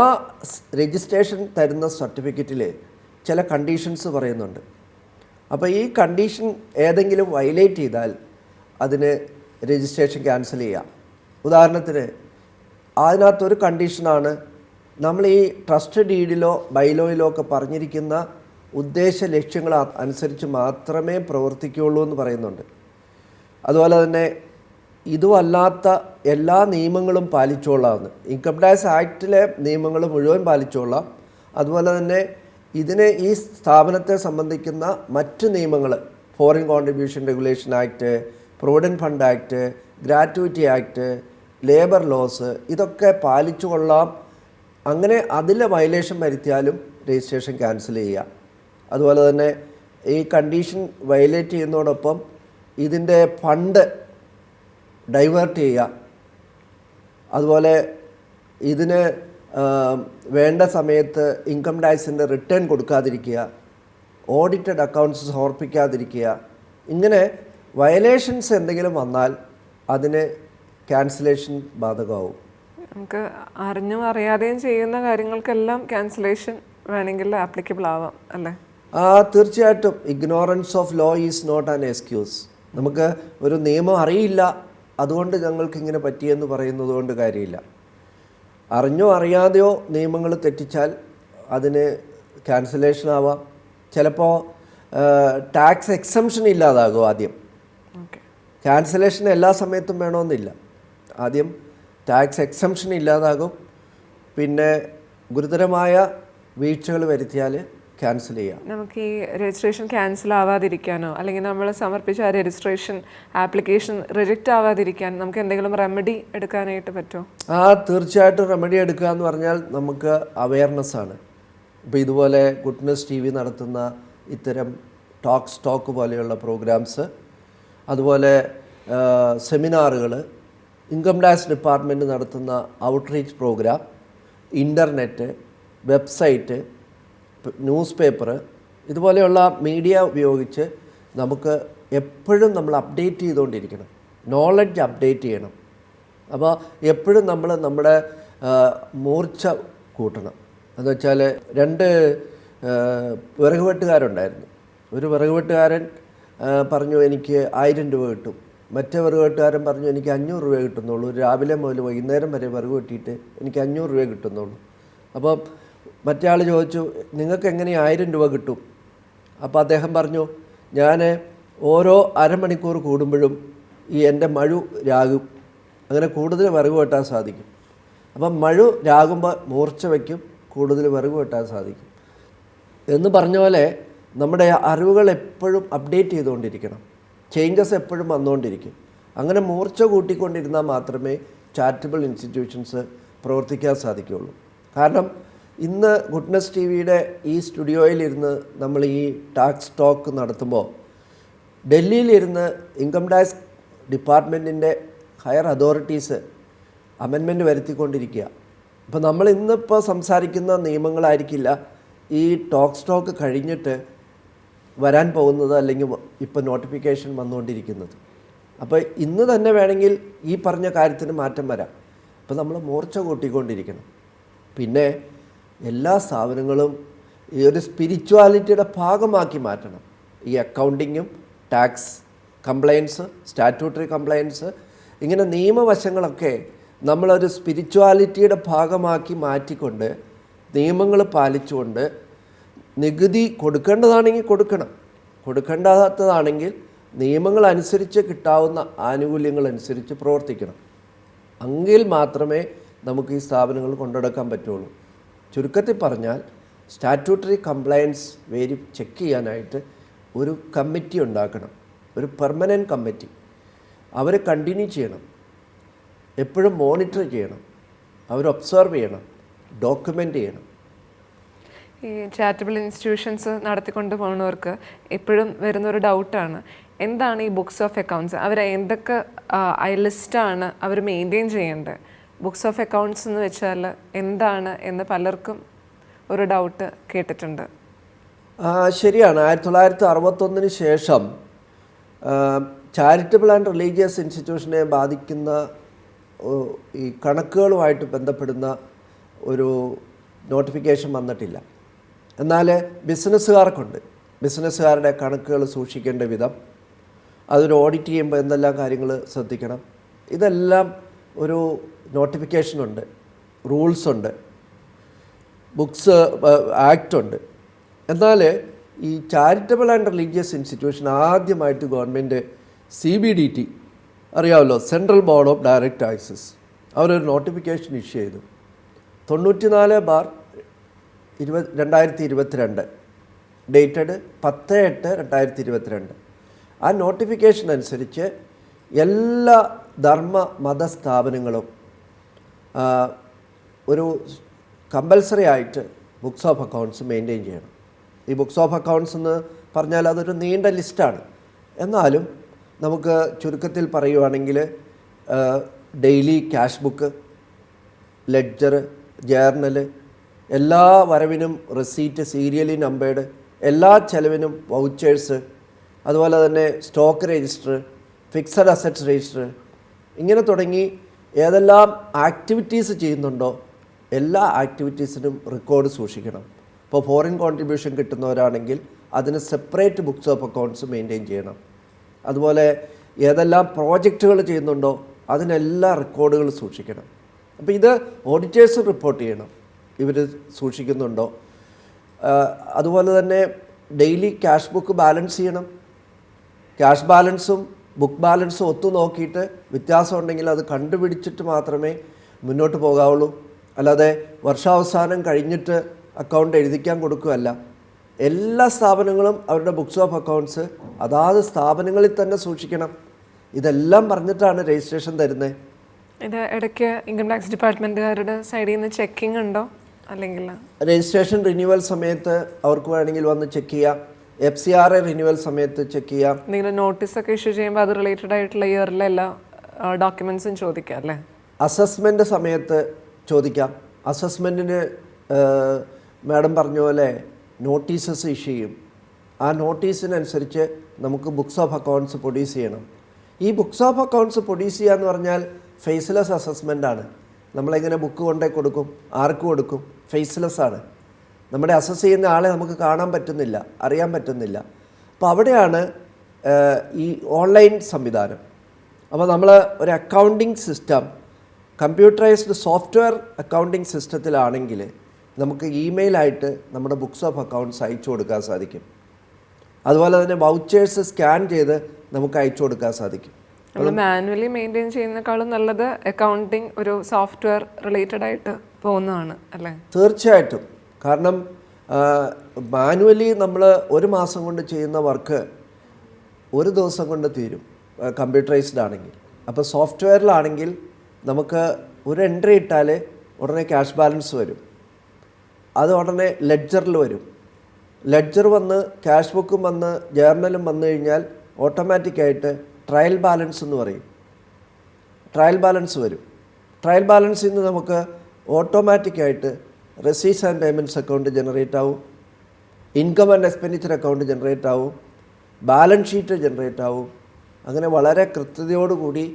രജിസ്ട്രേഷൻ തരുന്ന സർട്ടിഫിക്കറ്റിൽ ചില കണ്ടീഷൻസ് പറയുന്നുണ്ട്. അപ്പോൾ ഈ കണ്ടീഷൻ ഏതെങ്കിലും വയലേറ്റ് ചെയ്താൽ അതിന് രജിസ്ട്രേഷൻ ക്യാൻസൽ ചെയ്യാം. ഉദാഹരണത്തിന് അതിനകത്തൊരു കണ്ടീഷനാണ് നമ്മൾ ഈ ട്രസ്റ്റ് ഡീഡിലോ ബൈലോയിലോ ഒക്കെ പറഞ്ഞിരിക്കുന്ന ഉദ്ദേശ ലക്ഷ്യങ്ങൾ അനുസരിച്ച് മാത്രമേ പ്രവർത്തിക്കുകയുള്ളൂ എന്ന് പറയുന്നുണ്ട്. അതുപോലെ തന്നെ ഇതുമല്ലാത്ത എല്ലാ നിയമങ്ങളും പാലിച്ചോളാമെന്ന്. ഇൻകം ടാക്സ് ആക്ടിലെ നിയമങ്ങൾ മുഴുവൻ പാലിച്ചോളാം. അതുപോലെ തന്നെ ഈ സ്ഥാപനത്തെ സംബന്ധിക്കുന്ന മറ്റ് നിയമങ്ങൾ, foreign contribution regulation act, provident fund act, gratuity act, labour laws, ഇതൊക്കെ പാലിച്ചു കൊള്ളാം. അങ്ങനെ അതിൽ വയലേഷൻ വരുത്തിയാലും രജിസ്ട്രേഷൻ ക്യാൻസൽ ചെയ്യുക. അതുപോലെ തന്നെ ഈ കണ്ടീഷൻ വയലേറ്റ് ചെയ്യുന്നതോടൊപ്പം ഇതിൻ്റെ ഫണ്ട് ഡൈവേർട്ട് ചെയ്യുക. അതുപോലെ ഇതിന് വേണ്ട സമയത്ത് ഇൻകം ടാക്സിൻ്റെ റിട്ടേൺ കൊടുക്കാതിരിക്കുക, ഓഡിറ്റഡ് അക്കൗണ്ട്സ് സമർപ്പിക്കാതിരിക്കുക. ഇങ്ങനെ വയലേഷൻസ് എന്തെങ്കിലും വന്നാൽ അതിന് ക്യാൻസലേഷൻ ബാധകമാവും. നമുക്ക് അറിഞ്ഞും അറിയാതെയും ചെയ്യുന്ന കാര്യങ്ങൾക്കെല്ലാം ക്യാൻസലേഷൻ വേണമെങ്കിൽ ആപ്ലിക്കബിൾ ആവാം അല്ലേ? തീർച്ചയായിട്ടും. Ignorance of law is not an excuse. നമുക്ക് ഒരു നിയമം അറിയില്ല, അതുകൊണ്ട് ഞങ്ങൾക്ക് ഇങ്ങനെ പറ്റിയെന്ന് പറയുന്നത് കൊണ്ട് കാര്യമില്ല. അറിഞ്ഞോ അറിയാതെയോ നിയമങ്ങൾ തെറ്റിച്ചാൽ അതിന് ക്യാൻസലേഷൻ ആവാം. ചിലപ്പോൾ ടാക്സ് എക്സംഷൻ ഇല്ലാതാകും. ആദ്യം ക്യാൻസലേഷൻ എല്ലാ സമയത്തും വേണമെന്നില്ല. ആദ്യം ടാക്സ് എക്സംഷൻ ഇല്ലാതാകും. പിന്നെ ഗുരുതരമായ വീഴ്ചകൾ വരുത്തിയാൽ ക്യാൻസൽ ചെയ്യാം. നമുക്ക് ഈ രജിസ്ട്രേഷൻ ക്യാൻസൽ ആവാതിരിക്കാനോ അല്ലെങ്കിൽ നമ്മൾ സമർപ്പിച്ച ആ രജിസ്ട്രേഷൻ ആപ്ലിക്കേഷൻ റിജക്റ്റ് ആവാതിരിക്കാൻ നമുക്ക് എന്തെങ്കിലും റെമഡി എടുക്കാനായിട്ട് പറ്റുമോ? തീർച്ചയായിട്ടും റെമഡി എടുക്കുക എന്ന് പറഞ്ഞാൽ നമുക്ക് അവയർനെസ് ആണ്. ഇപ്പോൾ ഇതുപോലെ ഗുഡ്നസ് TV നടത്തുന്ന ഇത്തരം ടോക്ക് പോലെയുള്ള പ്രോഗ്രാംസ്, അതുപോലെ സെമിനാറുകൾ, ഇൻകം ടാക്സ് ഡിപ്പാർട്ട്മെൻറ്റ് നടത്തുന്ന outreach programme, internet, website, news paper, ഇതുപോലെയുള്ള മീഡിയ ഉപയോഗിച്ച് നമുക്ക് എപ്പോഴും നമ്മൾ അപ്ഡേറ്റ് ചെയ്തുകൊണ്ടിരിക്കണം. നോളജ് അപ്ഡേറ്റ് ചെയ്യണം. അപ്പോൾ എപ്പോഴും നമ്മൾ നമ്മുടെ മൂർച്ച കൂട്ടണം. എന്ന് വെച്ചാൽ 2 വിറക് വെട്ടുകാരുണ്ടായിരുന്നു. ഒരു വിറക് വെട്ടുകാരൻ പറഞ്ഞു എനിക്ക് 1000 രൂപ കിട്ടും. മറ്റേ വിറക് വെട്ടുകാരൻ പറഞ്ഞു എനിക്ക് 500 രൂപ കിട്ടുന്നുള്ളൂ. രാവിലെ മുതൽ വൈകുന്നേരം വരെ വിറക് വെട്ടിയിട്ട് എനിക്ക് 500 രൂപ കിട്ടുന്നുള്ളൂ. അപ്പം മറ്റേ ആൾ ചോദിച്ചു നിങ്ങൾക്ക് എങ്ങനെ 1000 രൂപ കിട്ടും? അപ്പോൾ അദ്ദേഹം പറഞ്ഞു ഞാൻ ഓരോ അരമണിക്കൂർ കൂടുമ്പോഴും എൻ്റെ മഴു രാകും, അങ്ങനെ കൂടുതൽ വിറക് വെട്ടാൻ സാധിക്കും. അപ്പം മഴു രാകുമ്പോൾ മൂർച്ച വയ്ക്കും, കൂടുതൽ വിറക് വെട്ടാൻ സാധിക്കും എന്ന് പറഞ്ഞ പോലെ നമ്മുടെ അറിവുകൾ എപ്പോഴും അപ്ഡേറ്റ് ചെയ്തുകൊണ്ടിരിക്കണം. ചേഞ്ചസ് എപ്പോഴും വന്നുകൊണ്ടിരിക്കും. അങ്ങനെ മൂർച്ച കൂട്ടിക്കൊണ്ടിരുന്നാൽ മാത്രമേ ചാരിറ്റബിൾ ഇൻസ്റ്റിറ്റ്യൂഷൻസ് പ്രവർത്തിക്കാൻ സാധിക്കുകയുള്ളൂ. കാരണം ഇന്ന് ഗുഡ്നസ് TVയുടെ ഈ സ്റ്റുഡിയോയിലിരുന്ന് നമ്മൾ ഈ ടാക്സ് ടോക്ക് നടത്തുമ്പോൾ ഡൽഹിയിലിരുന്ന് ഇൻകം ടാക്സ് ഡിപ്പാർട്ട്മെൻറ്റിൻ്റെ ഹയർ അതോറിറ്റീസ് അമെൻമെൻറ്റ് വരുത്തിക്കൊണ്ടിരിക്കുക. അപ്പോൾ നമ്മൾ ഇന്നിപ്പോൾ സംസാരിക്കുന്ന നിയമങ്ങളായിരിക്കില്ല ഈ ടോക്ക് കഴിഞ്ഞിട്ട് വരാൻ പോകുന്നത്, അല്ലെങ്കിൽ ഇപ്പോൾ നോട്ടിഫിക്കേഷൻ വന്നുകൊണ്ടിരിക്കുന്നത്. അപ്പോൾ ഇന്ന് തന്നെ വേണമെങ്കിൽ ഈ പറഞ്ഞ കാര്യത്തിന് മാറ്റം വരാം. അപ്പോൾ നമ്മൾ മൂർച്ച കൂട്ടിക്കൊണ്ടിരിക്കണം. പിന്നെ എല്ലാ സ്ഥാപനങ്ങളും ഈ ഒരു സ്പിരിച്വാലിറ്റിയുടെ ഭാഗമാക്കി മാറ്റണം. ഈ അക്കൗണ്ടിങ്ങും ടാക്സ് കംപ്ലയൻസ്, സ്റ്റാറ്റ്യൂട്ടറി കംപ്ലയൻസ്, ഇങ്ങനെ നിയമവശങ്ങളൊക്കെ നമ്മളൊരു സ്പിരിച്വാലിറ്റിയുടെ ഭാഗമാക്കി മാറ്റിക്കൊണ്ട് നിയമങ്ങൾ പാലിച്ചുകൊണ്ട് നികുതി കൊടുക്കേണ്ടതാണെങ്കിൽ കൊടുക്കണം, കൊടുക്കേണ്ടാത്തതാണെങ്കിൽ നിയമങ്ങൾ അനുസരിച്ച് കിട്ടാവുന്ന ആനുകൂല്യങ്ങൾ അനുസരിച്ച് പ്രവർത്തിക്കണം. എങ്കിൽ മാത്രമേ നമുക്ക് ഈ സ്ഥാപനങ്ങൾ കൊണ്ടുനടക്കാൻ പറ്റുള്ളൂ. ചുരുക്കത്തിൽ പറഞ്ഞാൽ സ്റ്റാറ്റ്യൂട്ടറി കംപ്ലയൻസ് ചെക്ക് ചെയ്യാനായിട്ട് ഒരു കമ്മിറ്റി ഉണ്ടാക്കണം, ഒരു പെർമനൻറ്റ് കമ്മിറ്റി. അവർ കണ്ടിന്യൂ ചെയ്യണം, എപ്പോഴും മോണിറ്റർ ചെയ്യണം, അവർ ഒബ്സർവ് ചെയ്യണം, ഡോക്യുമെൻ്റ് ചെയ്യണം. ഈ ചാരിറ്റബിൾ ഇൻസ്റ്റിറ്റ്യൂഷൻസ് നടത്തിക്കൊണ്ട് പോകുന്നവർക്ക് എപ്പോഴും വരുന്നൊരു ഡൗട്ടാണ്, എന്താണ് ഈ ബുക്സ് ഓഫ് അക്കൗണ്ട്സ്, അവർ എന്തൊക്കെ ലിസ്റ്റാണ് അവർ മെയിൻറ്റെയിൻ ചെയ്യേണ്ടത്? ബുക്സ് ഓഫ് അക്കൗണ്ട്സ് എന്ന് വെച്ചാൽ എന്താണ് എന്ന് പലർക്കും ഒരു ഡൗട്ട് കേട്ടിട്ടുണ്ട്. ശരിയാണ്. 1961 ശേഷം ചാരിറ്റബിൾ ആൻഡ് റിലീജിയസ് ഇൻസ്റ്റിറ്റ്യൂഷനെ ബാധിക്കുന്ന ഈ കണക്കുകളുമായിട്ട് ബന്ധപ്പെടുന്ന ഒരു നോട്ടിഫിക്കേഷൻ വന്നിട്ടില്ല. എന്നാൽ ബിസിനസ്സുകാർക്കുണ്ട്. ബിസിനസ്സുകാരുടെ കണക്കുകൾ സൂക്ഷിക്കേണ്ട വിധം, അതൊരു ഓഡിറ്റ് ചെയ്യുമ്പോൾ എന്തെല്ലാം കാര്യങ്ങൾ ശ്രദ്ധിക്കണം, ഇതെല്ലാം ഒരു നോട്ടിഫിക്കേഷനുണ്ട്, റൂൾസുണ്ട്, ബുക്സ് ആക്റ്റുണ്ട്. എന്നാൽ ഈ ചാരിറ്റബിൾ ആൻഡ് റിലീജിയസ് ഇൻസ്റ്റിറ്റ്യൂഷൻ ആദ്യമായിട്ട് ഗവൺമെൻറ് CBDT അറിയാമല്ലോ, central board of direct taxes, അവരൊരു നോട്ടിഫിക്കേഷൻ ഇഷ്യൂ ചെയ്തു 94/2022, ഡേറ്റഡ് 10/8/2022. ആ നോട്ടിഫിക്കേഷൻ അനുസരിച്ച് എല്ലാ ധർമ്മ മതസ്ഥാപനങ്ങളും ഒരു കമ്പൽസറി ആയിട്ട് ബുക്സ് ഓഫ് അക്കൗണ്ട്സ് മെയിൻറ്റെയിൻ ചെയ്യണം. ഈ ബുക്സ് ഓഫ് അക്കൗണ്ട്സ് എന്ന് പറഞ്ഞാൽ അതൊരു നീണ്ട ലിസ്റ്റാണ്. എന്നാലും നമുക്ക് ചുരുക്കത്തിൽ പറയുവാണെങ്കിൽ daily cash book, ledger, journal, എല്ലാ വരവിനും റെസീറ്റ് സീരിയലി നമ്പേർഡ്, എല്ലാ ചെലവിനും വൗച്ചേഴ്സ്, അതുപോലെ തന്നെ stock register, fixed assets register, ഇങ്ങനെ തുടങ്ങി ഏതെല്ലാം ആക്ടിവിറ്റീസ് ചെയ്യുന്നുണ്ടോ എല്ലാ ആക്ടിവിറ്റീസിനും റെക്കോർഡ് സൂക്ഷിക്കണം. ഇപ്പോൾ ഫോറിൻ കോൺട്രിബ്യൂഷൻ കിട്ടുന്നവരാണെങ്കിൽ അതിന് separate books of accounts maintain ചെയ്യണം. അതുപോലെ ഏതെല്ലാം പ്രോജക്റ്റുകൾ ചെയ്യുന്നുണ്ടോ അതിനെല്ലാം റെക്കോർഡുകൾ സൂക്ഷിക്കണം. അപ്പോൾ ഇത് ഓഡിറ്റേഴ്സ് റിപ്പോർട്ട് ചെയ്യണം ഇവർ സൂക്ഷിക്കുന്നുണ്ടോ. അതുപോലെ തന്നെ ഡെയിലി ക്യാഷ് ബുക്ക് ബാലൻസ് ചെയ്യണം. ക്യാഷ് ബാലൻസും ബുക്ക് ബാലൻസും ഒത്തു നോക്കിയിട്ട് വ്യത്യാസം ഉണ്ടെങ്കിൽ അത് കണ്ടുപിടിച്ചിട്ട് മാത്രമേ മുന്നോട്ട് പോകാവുള്ളൂ. അല്ലാതെ വർഷാവസാനം കഴിഞ്ഞിട്ട് അക്കൗണ്ട് എഴുതിക്കാൻ കൊടുക്കുകയല്ല. എല്ലാ സ്ഥാപനങ്ങളും അവരുടെ ബുക്സ് ഓഫ് അക്കൗണ്ട്സ് അതാത് സ്ഥാപനങ്ങളിൽ തന്നെ സൂക്ഷിക്കണം. ഇതെല്ലാം പറഞ്ഞിട്ടാണ് രജിസ്ട്രേഷൻ തരുന്നത്. ഇത് ഇടയ്ക്ക് ഇൻകം ടാക്സ് ഡിപ്പാർട്ട്മെൻറ്റുകാരുടെ സൈഡിൽ നിന്ന് ചെക്കിംഗ് ഉണ്ടോ? അല്ലെങ്കിൽ രജിസ്ട്രേഷൻ റിന്യൂവൽ സമയത്ത് അവർക്ക് വേണമെങ്കിൽ വന്ന് ചെക്ക് ചെയ്യാം. FCRA റിന്യൂവൽ സമയത്ത് ചെക്ക് ചെയ്യാം. എന്തെങ്കിലും നോട്ടീസൊക്കെ ഇഷ്യൂ ചെയ്യുമ്പോൾ അത് റിലേറ്റഡ് ആയിട്ടുള്ള ഇയറിലെ എല്ലാ ഡോക്യുമെൻറ്റ്സും ചോദിക്കാം അല്ലേ? അസസ്മെൻ്റ് സമയത്ത് ചോദിക്കാം. അസസ്മെൻറ്റിന് മാഡം പറഞ്ഞ പോലെ നോട്ടീസസ് ഇഷ്യൂ ചെയ്യും. ആ നോട്ടീസിനനുസരിച്ച് നമുക്ക് ബുക്സ് ഓഫ് അക്കൗണ്ട്സ് പ്രൊഡ്യൂസ് ചെയ്യണം. ഈ ബുക്സ് ഓഫ് അക്കൗണ്ട്സ് പ്രൊഡ്യൂസ് ചെയ്യുക എന്ന് പറഞ്ഞാൽ ഫേസ്ലെസ് അസസ്മെൻ്റാണ്. നമ്മളെങ്ങനെ ബുക്ക് കൊണ്ടേ കൊടുക്കും, ആർക്ക് കൊടുക്കും? ഫേസ്ലെസ് ആണ്. നമ്മുടെ അസസ് ചെയ്യുന്ന ആളെ നമുക്ക് കാണാൻ പറ്റുന്നില്ല, അറിയാൻ പറ്റുന്നില്ല. അപ്പോൾ അവിടെയാണ് ഈ ഓൺലൈൻ സംവിധാനം. അപ്പോൾ നമ്മൾ ഒരു accounting system computerised software accounting സിസ്റ്റത്തിലാണെങ്കിൽ നമുക്ക് ഇമെയിലായിട്ട് നമ്മുടെ ബുക്സ് ഓഫ് അക്കൗണ്ട്സ് അയച്ചു കൊടുക്കാൻ സാധിക്കും. അതുപോലെ തന്നെ വൗച്ചേഴ്സ് സ്കാൻ ചെയ്ത് നമുക്ക് അയച്ചു കൊടുക്കാൻ സാധിക്കും. നമ്മൾ മാനുവലി മെയിൻറ്റെയിൻ ചെയ്യുന്നതിനേക്കാളും നല്ലത് അക്കൗണ്ടിങ് ഒരു സോഫ്റ്റ്വെയർ റിലേറ്റഡ് ആയിട്ട് പോകുന്നതാണ് അല്ലേ? തീർച്ചയായിട്ടും. കാരണം മാനുവലി നമ്മൾ ഒരു മാസം കൊണ്ട് ചെയ്യുന്ന വർക്ക് ഒരു ദിവസം കൊണ്ട് തീരും കമ്പ്യൂട്ടറൈസ്ഡ് ആണെങ്കിൽ. അപ്പോൾ സോഫ്റ്റ്വെയറിലാണെങ്കിൽ നമുക്ക് ഒരു എൻട്രി ഇട്ടാൽ ഉടനെ ക്യാഷ് ബാലൻസ് വരും, അത് ഉടനെ ലെഡ്ജറിൽ വരും. ലെഡ്ജർ വന്ന് ക്യാഷ് ബുക്കും വന്ന് ജേർണലും വന്നു കഴിഞ്ഞാൽ ഓട്ടോമാറ്റിക്കായിട്ട് ട്രയൽ ബാലൻസ് എന്ന് പറയും, ട്രയൽ ബാലൻസ് വരും. ട്രയൽ ബാലൻസിൽ നിന്ന് നമുക്ക് ഓട്ടോമാറ്റിക്കായിട്ട് receipts and payments account generate ആവും, income and expenditure account generate ആവും, ബാലൻസ് ഷീറ്റ് ജനറേറ്റ് ആവും. അങ്ങനെ വളരെ കൃത്യതയോടുകൂടി